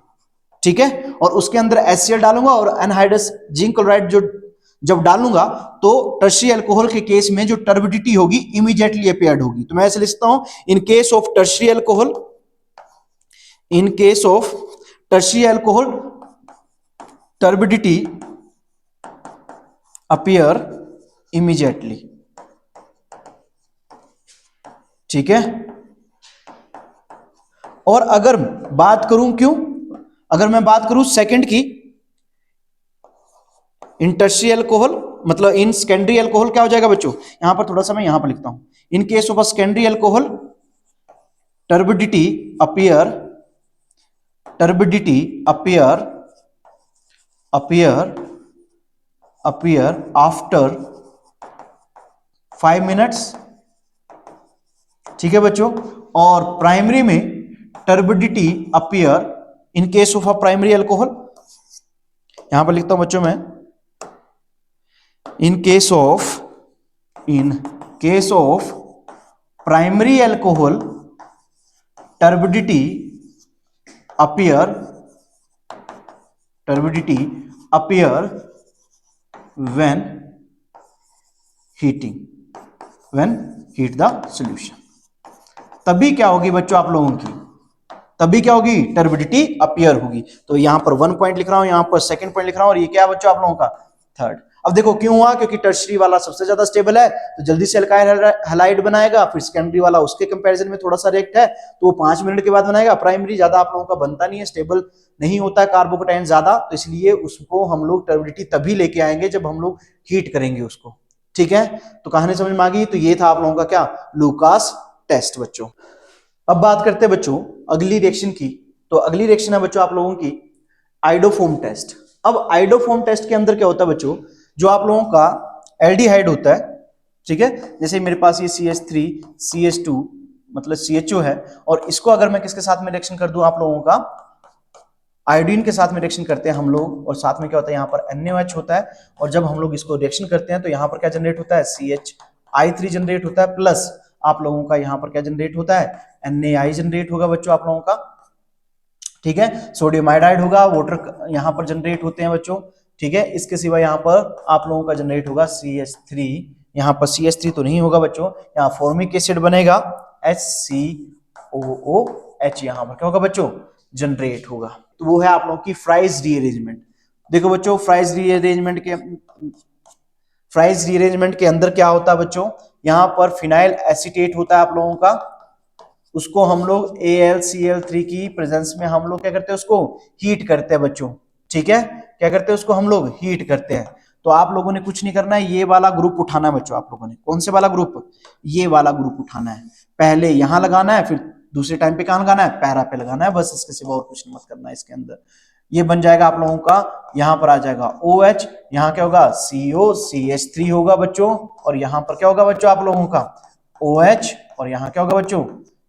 ठीक है, और उसके अंदर HCl डालूंगा और एनहाइड्रस जिंक क्लोराइड जब डालूंगा तो टर्शियरी अल्कोहल के केस में जो टर्बिडिटी होगी इमीडिएटली अपीयर्ड होगी। तो मैं ऐसे लिखता हूं, in case of tertiary alcohol turbidity appear immediately. ठीक है। और अगर मैं बात करूं सेकंड की, इन टर्शियरी अल्कोहल मतलब इन सेकेंडरी अल्कोहल क्या हो जाएगा बच्चों? यहां पर थोड़ा सा मैं यहां पर लिखता हूं, in case of a secondary alcohol turbidity appear after 5 minutes. ठीक है बच्चों। और प्राइमरी में turbidity appear in case of a primary alcohol, यहां पर लिखता हूं बच्चों मैं, in case of primary alcohol turbidity appear when heat the solution। तभी क्या होगी बच्चों आप लोगों की? तभी क्या होगी? टर्बिडिटी अपीयर होगी। तो यहां पर 1 पॉइंट लिख रहा हूं, यहां पर सेकंड पॉइंट लिख रहा हूं, और ये क्या बच्चों आप लोगों का? थर्ड। अब देखो क्यों हुआ? क्योंकि टर्शियरी वाला सबसे ज्यादा स्टेबल है तो जल्दी से एल्काइल हैलाइड बनाएगा, फिर सेकेंडरी वाला उसके कंपैरिजन में थोड़ा सा रिएक्ट है तो वो 5 मिनट के बाद बनाएगा। प्राइमरी ज्यादा आप लोगों का बनता नहीं है, स्टेबल नहीं होता है कार्बोकैटायन ज्यादा, तो इसलिए उसको हम लोग टर्बिडिटी तभी लेके आएंगे जब हम लोग हीट करेंगे उसको। ठीक है। तो कहानी समझ में आ गई। तो ये था आप लोगों का क्या? लूकास टेस्ट बच्चों। अब बात करते हैं बच्चों अगली रिएक्शन की। तो अगली रिएक्शन है बच्चों आप लोगों की आइडोफोम टेस्ट। अब आइडोफोम टेस्ट के अंदर क्या होता है बच्चों? जो आप लोगों का एल्डिहाइड होता है, ठीक है, जैसे मेरे पास ये CH3 CH2 मतलब CHO है, और इसको अगर मैं किसके साथ में रिएक्शन कर दूं, आप लोगों का आयोडीन के साथ में रिएक्शन करते हैं हम लोग, और साथ में क्या होता है यहाँ पर NaOH होता है, और जब हम लोग इसको रिएक्शन करते हैं तो यहाँ पर क्या जनरेट होता है? CHI3 जनरेट होता है, प्लस आप लोगों का यहाँ पर क्या जनरेट होता है? NaI जनरेट होगा बच्चों आप लोगों का। ठीक है। सोडियम आयोडाइड होगा, वाटर यहाँ पर जनरेट होते हैं बच्चों। ठीक है। इसके सिवा यहाँ पर आप लोगों का जनरेट होगा CH3, यहाँ पर CH3 तो नहीं होगा बच्चों, यहाँ फॉर्मिक एसिड बनेगा HCOOH, यहाँ पर क्या होगा बच्चों? जनरेट होगा। तो वो है आप लोगों की फ्राइज रीअरेंजमेंट। देखो बच्चों फ्राइज रीअरेंजमेंट के अंदर क्या होता है बच्चों? यहाँ पर फिनाइल एसीटेट होता है आप लोगों का, उसको हम लोग AlCl3 की प्रेजेंस में हम लोग क्या करते हैं? उसको हीट करते हैं बच्चों। ठीक है। क्या करते हैं? उसको हम लोग हीट करते हैं। तो आप लोगों ने कुछ नहीं करना है, ये वाला ग्रुप उठाना है बच्चों। आप लोगों ने कौन से वाला ग्रुप? ये वाला ग्रुप उठाना है। पहले यहां लगाना है, फिर दूसरे टाइम पे कहाँ लगाना है, पैरा पे लगाना है, बस इसके सिवा और कुछ मत करना है इसके अंदर। ये बन जाएगा आप लोगों का, यहां पर आ जाएगा OH, यहाँ क्या होगा COCH3 होगा बच्चों, और यहां पर क्या होगा बच्चों आप लोगों का OH, और यहाँ क्या होगा बच्चों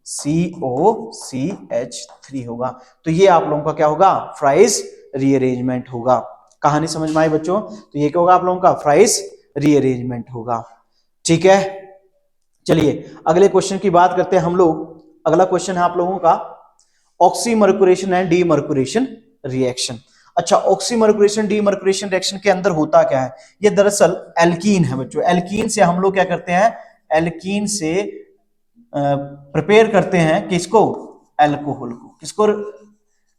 COCH3 होगा। तो ये आप लोगों का क्या होगा, फ्राइज रीअरेंजमेंट होगा। कहानी समझ में आई बच्चों? तो ये क्या होगा आप लोगों का, फ्राइज रीअरेंजमेंट होगा। ठीक है, चलिए अगले क्वेश्चन की बात करते हैं हम लोग। अगला क्वेश्चन है आप लोगों का ऑक्सीमर्कुरेशन एंड डीमर्कुरेशन रिएक्शन। अच्छा, ऑक्सीमर्कुरेशन डीमर्कुरेशन रिएक्शन के अंदर होता क्या है? ये दरअसल एल्कीन है बच्चों। एल्कीन से हम लोग क्या करते हैं, एल्कीन से प्रिपेयर करते हैं किसको, अल्कोहल को। किसको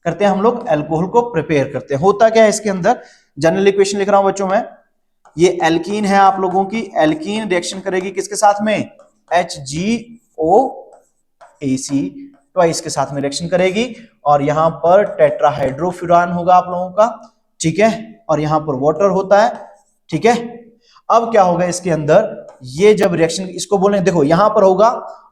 करते हैं हम लोग, अल्कोहल को प्रिपेयर करते हैं। होता क्या है इसके अंदर, जनरल इक्वेशन लिख रहा हूं बच्चों मैं, ये एल्कीन है आप लोगों की, एल्कीन रिएक्शन करेगी किसके साथ में, HgOAC ट्वाइस के साथ में रिएक्शन करेगी, और यहां पर टेट्राहाइड्रोफ्यूरान होगा आप लोगों का, ठीक है, और यहां पर वाटर होता है, ठीक है। अब क्या होगा इसके अंदर, ये जब रिएक्शन इसको बोले, देखो यहां पर होगा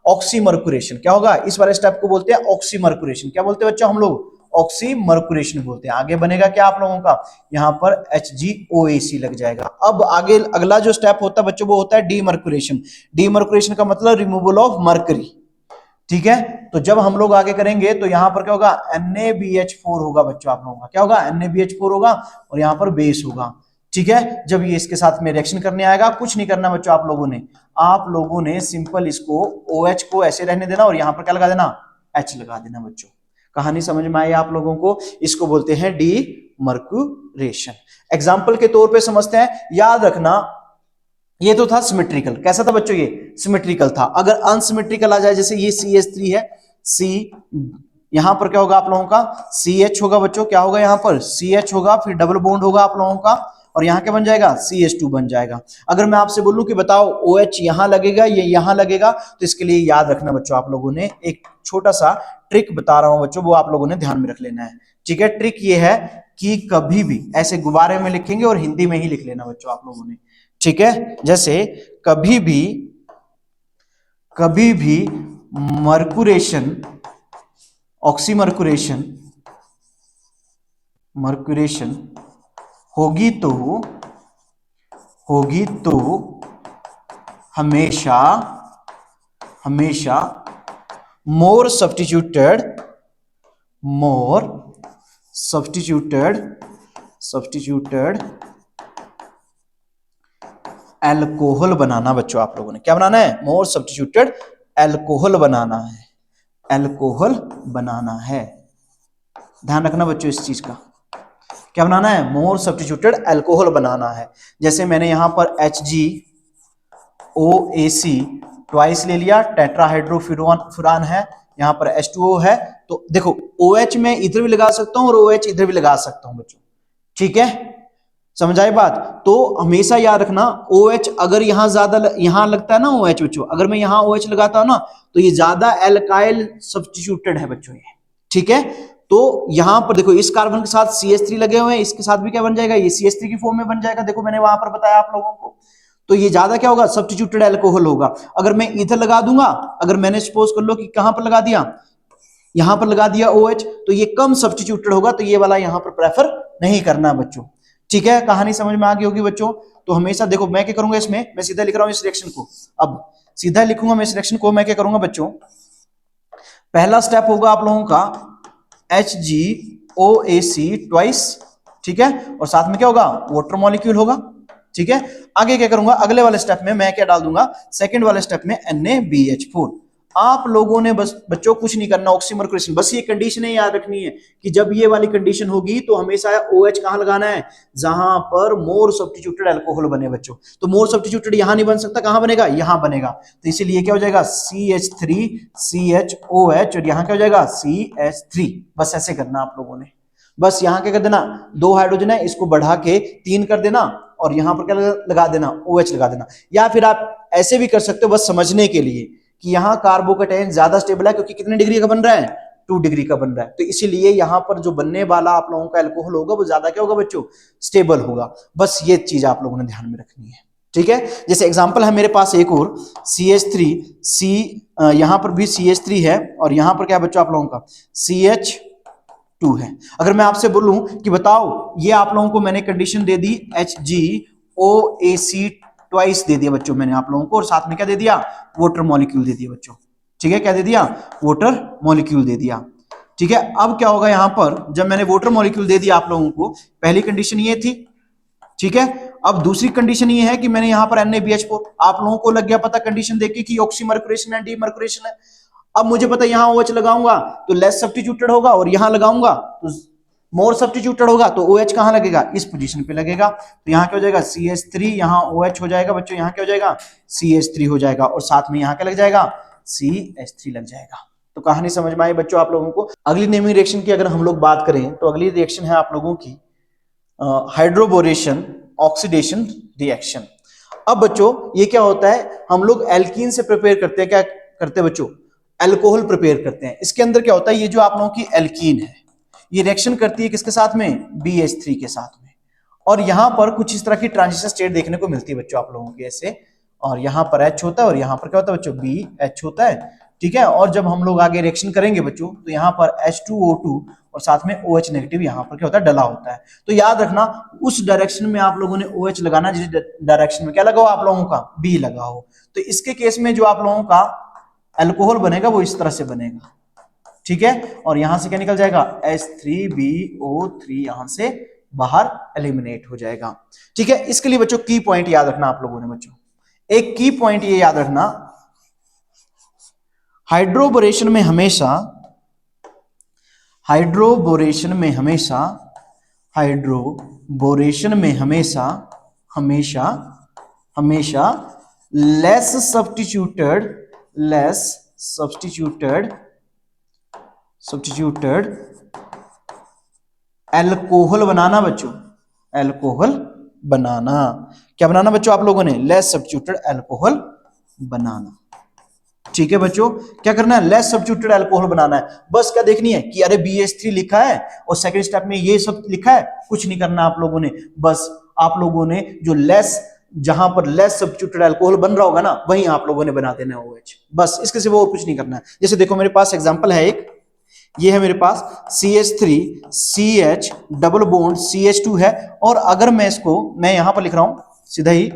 ऑक्सीमर्कुरेशन, क्या होगा, इस वाले स्टेप को बोलते हैं ऑक्सीमर्कुरेशन। क्या बोलते हैं बच्चों हम लोग, ऑक्सीमर्कुरेशन बोलते हैं। आगे बनेगा क्या आप लोगों का, यहां पर HgOAC लग जाएगा। अब आगे अगला जो स्टेप होता है बच्चों वो होता है डीमर्कुरेशन। डीमर्कुरेशन का मतलब रिमूवल ऑफ मर्करी, ठीक है। तो जब हम लोग आगे करेंगे तो यहां पर क्या होगा, NaBH4 होगा बच्चों आप लोगों का, क्या होगा, NaBH4 होगा, और यहां पर बेस होगा, ठीक है। जब ये इसके साथ में रिएक्शन करने आएगा, कुछ नहीं करना बच्चों आप लोगों ने सिंपल इसको OH को ऐसे रहने देना, और यहां पर क्या लगा देना, H लगा देना बच्चों। कहानी समझ में आई आप लोगों को? इसको बोलते हैं डीमर्कुरेशन। एग्जाम्पल के तौर पे समझते हैं, याद रखना ये तो था सिमेट्रिकल। कैसा था बच्चों, ये सिमेट्रिकल था। अगर अनसिमेट्रिकल आ जाए, जैसे ये CH3 है, C, यहां पर क्या होगा आप लोगों का, CH होगा बच्चों, क्या होगा यहां पर CH होगा, फिर डबल बॉन्ड होगा आप लोगों का, और यहां क्या बन जाएगा, CH2 बन जाएगा। अगर मैं आपसे बोलूं कि बताओ OH यहां लगेगा, ये यहां लगेगा, तो इसके लिए याद रखना बच्चों आप लोगों ने, एक छोटा सा ट्रिक बता रहा हूं बच्चों, वो आप लोगों ने ध्यान में रख लेना है, ठीक है। ट्रिक ये है कि कभी भी ऐसे गुब्बारे में लिखेंगे और हिंदी में ही लिख लेना बच्चों आप लोगों ने, ठीक है। जैसे कभी भी मर्कुरेशन, ऑक्सीमर्कुरेशन होगी तो हमेशा मोर सब्स्टिट्यूटेड अल्कोहल बनाना बच्चों आप लोगों ने। क्या बनाना है, मोर सब्स्टिट्यूटेड अल्कोहल बनाना है, ध्यान रखना बच्चों इस चीज का। क्या बनाना है, मोर सब्स्टिट्यूटेड अल्कोहल बनाना है। जैसे मैंने यहां पर HgOAC ट्वाइस ले लिया, टेट्राहाइड्रोफ्यूरान है, यहां पर H2O है, तो देखो OH में इधर भी लगा सकता हूं और OH इधर भी लगा सकता हूं बच्चों, ठीक है, समझ आई बात। तो हमेशा याद रखना OH अगर यहां ज्यादा यहां लगता है ना OH बच्चों, अगर मैं यहां OH लगाता हूं ना, तो ये ज्यादा एल्काइल सब्स्टिट्यूटेड है बच्चों ये, ठीक है। तो यहां पर देखो इस कार्बन के साथ CH3 लगे हुए हैं, इसके साथ भी क्या बन जाएगा, ये CH3 की फॉर्म में बन जाएगा, देखो मैंने वहां पर बताया आप लोगों को। तो ये ज्यादा क्या होगा, सब्स्टिट्यूटेड अल्कोहल होगा। अगर मैं इधर लगा दूंगा, अगर मैंने सपोज कर लो कि कहां पर लगा दिया, यहां पर लगा दिया OH, तो ये कम सब्स्टिट्यूटेड होगा, तो ये वाला यहां पर प्रेफर नहीं करना बच्चों, ठीक है। कहानी समझ में आ गई होगी बच्चों। तो हमेशा देखो मैं क्या करूंगा इसमें, मैं सीधा लिख रहा हूं इस रिएक्शन को, अब सीधा लिखूंगा मैं इस रिएक्शन को, मैं क्या करूंगा बच्चों, पहला स्टेप होगा आप लोगों का HgOAC ट्वाइस, ठीक है, और साथ में क्या होगा, वाटर मॉलिक्यूल होगा, ठीक है। आगे क्या करूंगा, अगले वाले स्टेप में मैं क्या डाल दूंगा, सेकंड वाले स्टेप में NaBH4। आप लोगों ने बस बच्चों कुछ नहीं करना, ऑक्सीमर्कुरेशन, बस ये कंडीशन याद रखनी है कि जब ये वाली कंडीशन होगी तो हमेशा OH कहां लगाना है, जहां पर मोर सब्स्टिट्यूटेड अल्कोहल बने बच्चों। तो मोर सब्स्टिट्यूटेड यहां नहीं बन सकता, कहां बनेगा, यहां बनेगा, तो इसीलिए क्या हो जाएगा CH3CHOH, और यहां क्या हो जाएगा CH3। बस ऐसे करना आप लोगों ने, बस यहां क्या कर देना, 2 हाइड्रोजन है, इसको बढ़ा के 3 कर देना, और यहां पर क्या लगा देना, OH लगा देना। या फिर आप ऐसे भी कर सकते हो, बस समझने के लिए कि यहां कार्बोकेटाइन ज्यादा स्टेबल है, क्योंकि कितने डिग्री का बन रहा है, 2 डिग्री का बन रहा है, तो इसीलिए यहां पर जो बनने वाला आप लोगों का अल्कोहल होगा वो ज्यादा क्या होगा बच्चों, स्टेबल होगा। बस ये चीज आप लोगों ने ध्यान में रखनी है, ठीक है। जैसे एग्जांपल है मेरे पास एक और CH3, यहां पर भी CH3 है और यहां पर क्या है बच्चों आप लोगों का CH2 है। अगर मैं आपसे बोलूं कि बताओ, ये आप लोगों को मैंने कंडीशन दे दी HgOAC ट्वाइस दे दिया बच्चों मैंने आप लोगों को, और साथ में क्या दे दिया, वाटर मॉलिक्यूल दे दिया बच्चों। ठीक है, क्या दे दिया, वाटर मॉलिक्यूल दे दिया। ठीक है, अब क्या होगा यहां पर, जब मैंने वाटर मॉलिक्यूल दे दिया आप लोगों को, पहली कंडीशन ये थी। ठीक है, अब दूसरी कंडीशन ये है कि मैंने यहां पर NaBH4, आप लोगों को लग गया पता कंडीशन देख के कि ऑक्सीमर्कुरेशन है, डीमर्कुरेशन है। अब मुझे पता यहां OH लगाऊंगा तो लेस सब्स्टिट्यूटेड होगा, और यहां लगाऊंगा तो मोर सब्स्टिट्यूटेड होगा, तो OH कहां लगेगा, इस पोजीशन पे लगेगा। तो यहां क्या हो जाएगा CH3, यहां OH हो जाएगा बच्चों, यहां क्या हो जाएगा CH3 हो जाएगा, और साथ में यहां क्या लग जाएगा, CH3 लग जाएगा। तो कहानी समझ में आई बच्चों आप लोगों को। अगली नेमिंग रिएक्शन की अगर हम लोग बात करें तो अगली रिएक्शन है आप लोगों की हाइड्रोबोरेशन ऑक्सीडेशन रिएक्शन। अब बच्चों ये क्या होता है, हम लोग एल्कीन से प्रिपेयर करते हैं, क्या करते हैं बच्चों, अल्कोहल प्रिपेयर करते हैं। इसके अंदर क्या होता है, ये जो आप लोगों की एल्कीन है ये रिएक्शन करती है किसके साथ में, BH3 के साथ में, और यहां पर कुछ इस तरह की ट्रांजिशन स्टेट देखने को मिलती है बच्चों आप लोगों की ऐसे, और यहां पर H होता है और यहां पर क्या होता है बच्चों, BH होता है। ठीक है, और जब हम लोग आगे रिएक्शन करेंगे बच्चों तो यहां पर H2O2 और साथ में OH नेगेटिव यहां पर क्या होता है, डला होता है। तो याद रखना उस डायरेक्शन में आप लोगों ने OH लगाना जिस डायरेक्शन में क्या लगा हो आप लोगों का, B लगा हो। तो इसके केस में जो आप लोगों का अल्कोहल बनेगा वो इस तरह से बनेगा। ठीक है, और यहां से क्या निकल जाएगा, H3BO3 यहां से बाहर एलिमिनेट हो जाएगा। ठीक है, इसके लिए बच्चों की पॉइंट याद रखना आप लोगों ने बच्चों, एक की पॉइंट ये याद रखना, हाइड्रोबोरेशन में हमेशा लेस सब्स्टिट्यूटेड अल्कोहल बनाना बच्चों, अल्कोहल बनाना, क्या बनाना बच्चों आप लोगों ने, लेस सब्स्टिट्यूटेड अल्कोहल बनाना। ठीक है बच्चों, क्या करना है, लेस सब्स्टिट्यूटेड अल्कोहल बनाना है। बस क्या देखनी है कि अरे BH3 लिखा है और सेकंड स्टेप में ये सब लिखा है, कुछ नहीं करना आप लोगों ने, बस आप लोगों ने जो लेस, जहां पर लेस सब्स्टिट्यूटेड अल्कोहल बन रहा होगा ना वहीं आप लोगों ने बना देना है OH, बस इसके सिवा और कुछ नहीं करना है। जैसे देखो मेरे पास एग्जांपल है एक, ये है मेरे पास CH3 CH double bond CH2 है, और अगर मैं इसको, मैं यहां पर लिख रहा हूं सीधा ही,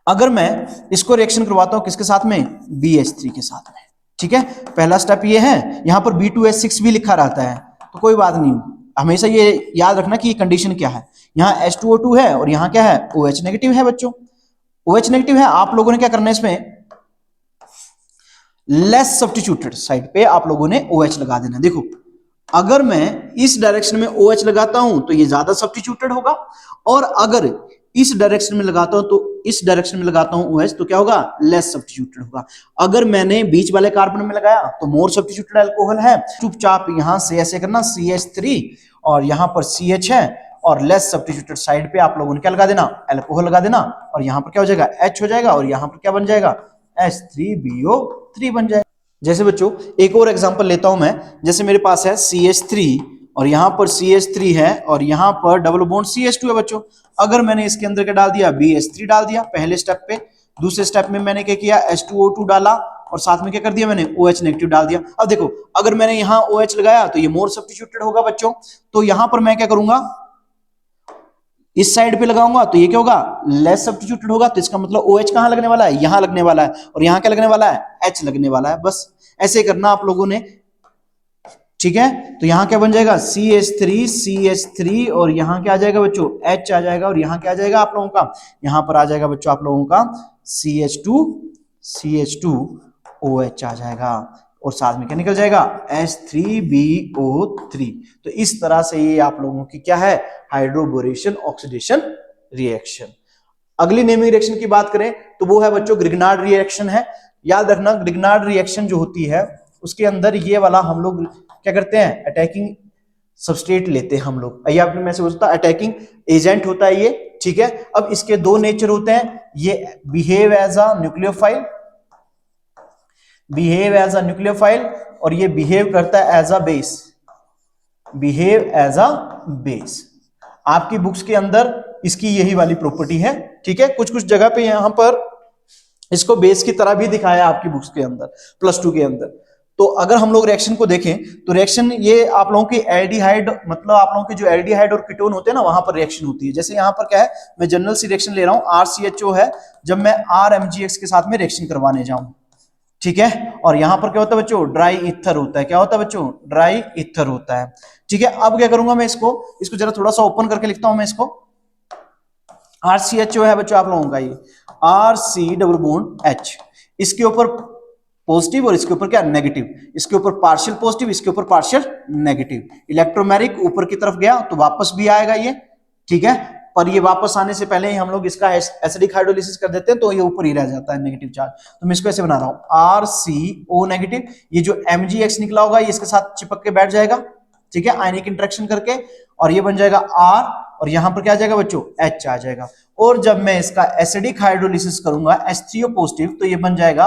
अगर मैं इसको रिएक्शन करवाता हूं किसके साथ में, BH3 के साथ में। ठीक है, पहला स्टेप ये है, यहां पर B2H6 भी लिखा रहता है तो कोई बात नहीं, हमेशा ये याद रखना कि ये कंडीशन क्या है, यहां H2O2 है और यहां क्या है, OH नेगेटिव है बच्चों, OH नेगेटिव है। आप लोगों ने क्या करना है इसमें, लेस सब्स्टिट्यूटेड साइड पे आप लोगों ने OH लगा देना। देखो अगर मैं इस डायरेक्शन में OH लगाता हूं तो ये ज्यादा सब्स्टिट्यूटेड होगा, और अगर इस डायरेक्शन में लगाता हूं तो इस डायरेक्शन में लगाता हूं OH तो क्या होगा, लेस सब्स्टिट्यूटेड होगा। अगर मैंने बीच वाले कार्बन में लगाया तो मोर सब्स्टिट्यूटेड अल्कोहल है। चुपचाप यहां से ऐसे करना CH3 और यहां पर CH है, और लेस सब्स्टिट्यूटेड साइड पे आप लोगों ने क्या लगा देना, अल्कोहल लगा देना, और यहां पर क्या हो जाएगा, H हो जाएगा, और यहां पर क्या बन जाएगा, H3BO3 बन जाएगा। जैसे बच्चों एक और एग्जांपल लेता हूं मैं, जैसे मेरे पास है CH3 और यहां पर CH3 है और यहां पर डबल बॉन्ड CH2 है बच्चों। अगर मैंने इसके अंदर क्या डाल दिया, BH3 डाल दिया पहले स्टेप पे, दूसरे स्टेप में मैंने क्या किया, H2O2 डाला और साथ में क्या कर दिया मैंने, OH नेगेटिव डाल दिया। अब देखो अगर मैंने यहां OH लगाया तो ये मोर सब्स्टिट्यूटेड होगा बच्चों, तो यहां पर मैं क्या करूंगा, इस साइड पे लगाऊंगा तो ये क्या होगा, लेस सब्स्टिट्यूटेड होगा। तो इसका मतलब OH कहां लगने वाला है, यहां लगने वाला है, और यहां क्या लगने वाला है, H लगने वाला है। बस ऐसे करना आप लोगों ने। ठीक है, तो यहां क्या बन जाएगा, CH3 और यहां क्या आ जाएगा बच्चों, H आ जाएगा, और यहां क्या आ जाएगा आप लोगों का, यहां पर आ जाएगा बच्चों आप लोगों का CH2OH आ जाएगा, और साथ में क्या निकल जाएगा, H3BO3। तो इस तरह से ये आप लोगों की क्या है, हाइड्रोबोरेशन ऑक्सीडेशन रिएक्शन। अगली नेमिंग रिएक्शन की बात करें तो वो है बच्चों ग्रिग्नार्ड रिएक्शन है। याद रखना ग्रिग्नार्ड रिएक्शन जो होती है उसके अंदर ये वाला हम लोग क्या करते हैं, अटैकिंग सबस्ट्रेट लेते हैं हम लोग। आइए आपने मैं से पूछता, अटैकिंग एजेंट होता है ये। ठीक है, अब इसके दो नेचर होते हैं, ये बिहेव एज अ न्यूक्लियोफाइल और ये बिहेव करता है एज अ बेस। आपकी बुक्स के अंदर इसकी यही वाली प्रॉपर्टी है, ठीक है, कुछ कुछ जगह पे यहाँ पर इसको बेस की तरह भी दिखाया आपकी बुक्स के अंदर +2 के अंदर। तो अगर हम लोग रिएक्शन को देखें तो रिएक्शन ये आप लोगों की एल्डिहाइड, मतलब आप लोगों के जो एल्डिहाइड और कीटोन होते हैं ना, वहां पर रिएक्शन होती है। जैसे यहाँ पर क्या है, मैं जनरल सी रिएक्शन ले रहा हूं, RCHO है, जब मैं RMgX के साथ में रिएक्शन करवाने जाऊं, ठीक है। और यहां पर क्या होता है बच्चों, ड्राई ईथर होता है। क्या होता है बच्चों, ड्राई ईथर होता है, ठीक है। अब क्या करूंगा मैं, इसको जरा थोड़ा सा ओपन करके लिखता हूं मैं इसको। RCHO है बच्चों आप लोगों का ये, RC डबल बॉन्ड H, इसके ऊपर पॉजिटिव और इसके ऊपर क्या, नेगेटिव, इसके ऊपर पार्शियल पॉजिटिव, इसके ऊपर पार्शियल नेगेटिव। इलेक्ट्रोमेरिक ऊपर की तरफ गया तो वापस भी आएगा ये, ठीक है। पर ये वापस आने से पहले ही हम लोग इसका एसिडिक हाइड्रोलिसिस कर देते हैं, तो ये ऊपर ही रह जाता है नेगेटिव चार्ज। तो मैं इसको ऐसे बना रहा हूं, RCO नेगेटिव, ये जो MgX निकला होगा ये इसके साथ चिपक के बैठ जाएगा, ठीक है, आयनिक इंटरेक्शन करके, और ये बन जाएगा R, और यहां पर क्या आ जाएगा बच्चों, H आ जाएगा। और जब मैं इसका एसिडिक हाइड्रोलिसिस करूंगा H3O पॉजिटिव, तो ये बन जाएगा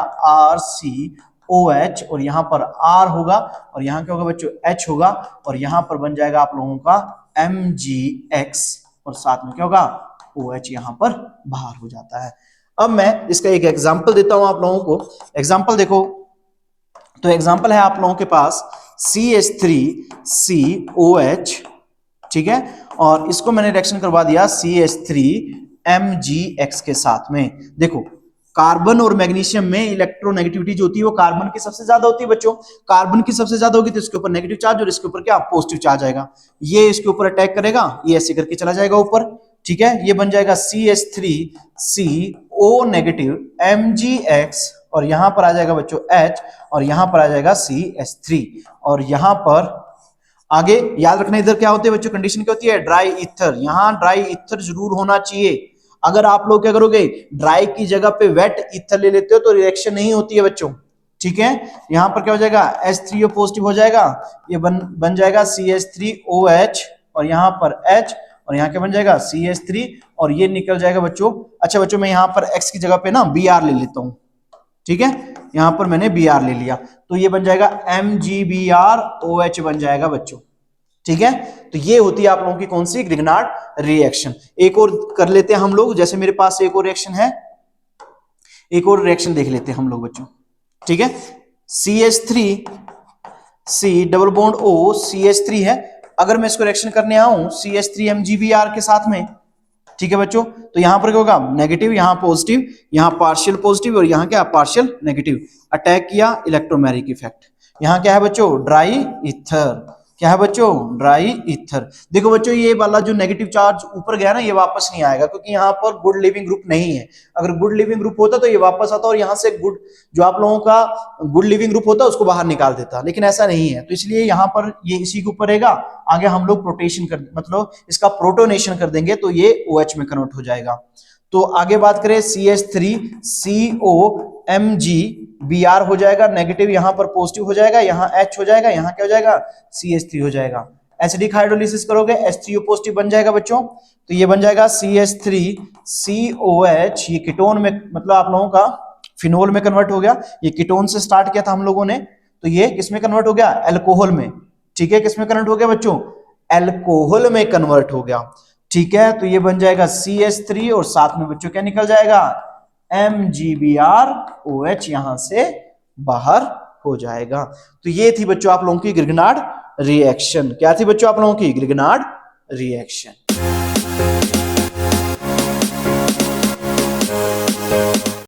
RCOH, और यहां पर R होगा, और यहां क्या होगा बच्चों, H होगा, और यहां पर बन जाएगा आप लोगों का MgX, और साथ में क्या होगा, OH यहां पर बाहर हो जाता है। अब मैं इसका एक एग्जांपल देता हूं आप लोगों को। एग्जांपल देखो, तो एग्जांपल है आप लोगों के पास CH3COH, ठीक है, और इसको मैंने रिएक्शन करवा दिया CH3MgX के साथ में। देखो, कार्बन और मैग्नीशियम में इलेक्ट्रोनेगेटिविटी जो होती है वो कार्बन की सबसे ज्यादा होती है बच्चों। कार्बन की सबसे ज्यादा होगी तो इसके ऊपर नेगेटिव चार्ज, और इसके ऊपर क्या, पॉजिटिव चार्ज आएगा। ये इसके ऊपर अटैक करेगा, ये ऐसे करके चला जाएगा ऊपर, ठीक है। ये बन जाएगा CH3CO नेगेटिव MgX, और यहां पर आ जाएगा बच्चों H, और यहां पर आ जाएगा CH3, और यहां पर आगे याद रखना इधर क्या होती है बच्चों, कंडीशन क्या होती है, ड्राई ईथर। यहां ड्राई ईथर जरूर होना चाहिए। अगर आप लोग क्या करोगे, ड्राई की जगह पे वेट ईथर ले लेते हो तो रिएक्शन नहीं होती है बच्चों, ठीक है। यहां पर क्या हो जाएगा, H3O पॉजिटिव हो जाएगा, ये बन जाएगा CH3OH, और यहां पर H, और यहां क्या बन जाएगा CH3, और ये निकल जाएगा बच्चों। अच्छा बच्चों, मैं यहां पर X की जगह पे ना Br ले लेता हूं, ठीक है, यहां पर मैंने Br ले लिया, तो ये बन जाएगा MgBrOH बन जाएगा बच्चों, ठीक है। तो ये होती है आप लोगों की कौन सी, ग्रिग्नार्ड रिएक्शन। एक और कर लेते हैं हम लोग, जैसे मेरे पास एक और रिएक्शन है, एक और रिएक्शन देख लेते हैं हम लोग बच्चों, ठीक है। CH3C double bond O CH3 है। अगर मैं इसको रिएक्शन करने आऊं CH3MgBr के साथ में, ठीक है बच्चों, तो यहां पर क्या होगा, नेगेटिव, यहां पॉजिटिव, यहां पार्शियल पॉजिटिव, और यहां क्या, पार्शियल नेगेटिव। अटैक किया, इलेक्ट्रोमेरिक इफेक्ट। यहां क्या है बच्चों, ड्राई ईथर। क्या है बच्चों, ड्राई ईथर। देखो बच्चों, ये वाला जो नेगेटिव चार्ज ऊपर गया ना, ये वापस नहीं आएगा, क्योंकि यहाँ पर गुड लिविंग ग्रुप नहीं है। अगर गुड लिविंग ग्रुप होता तो ये वापस आता, और यहाँ से गुड, जो आप लोगों का गुड लिविंग ग्रुप होता उसको बाहर निकाल देता, लेकिन ऐसा नहीं है। तो इसलिए यहाँ पर ये इसी के ऊपर रहेगा। आगे हम लोग प्रोटेशन कर, मतलब इसका प्रोटोनेशन कर देंगे, तो ये OH में कन्वर्ट हो जाएगा। तो आगे बात करें, CH3COMgBr हो जाएगा नेगेटिव, यहां पर पॉजिटिव हो जाएगा, यहां H हो जाएगा, यहां क्या हो जाएगा, CH3 हो जाएगा। एसिडिक हाइड्रोलिसिस करोगे H3O पॉजिटिव बन जाएगा बच्चों, तो ये बन जाएगा CH3COH, ये कीटोन में, मतलब आप लोगों का फिनोल में कन्वर्ट हो गया। ये कीटोन से स्टार्ट किया था हम लोगों ने, तो ये किसमें कन्वर्ट हो गया, अल्कोहल में, ठीक है। किसमें कन्वर्ट हो गया बच्चों, अल्कोहल में कन्वर्ट हो गया, ठीक है। तो ये बन जाएगा CH3, और साथ में बच्चों क्या निकल जाएगा, MgBrOH यहां से बाहर हो जाएगा। तो ये थी बच्चों आप लोगों की ग्रिग्नार्ड रिएक्शन। क्या थी बच्चों आप लोगों की, ग्रिग्नार्ड रिएक्शन।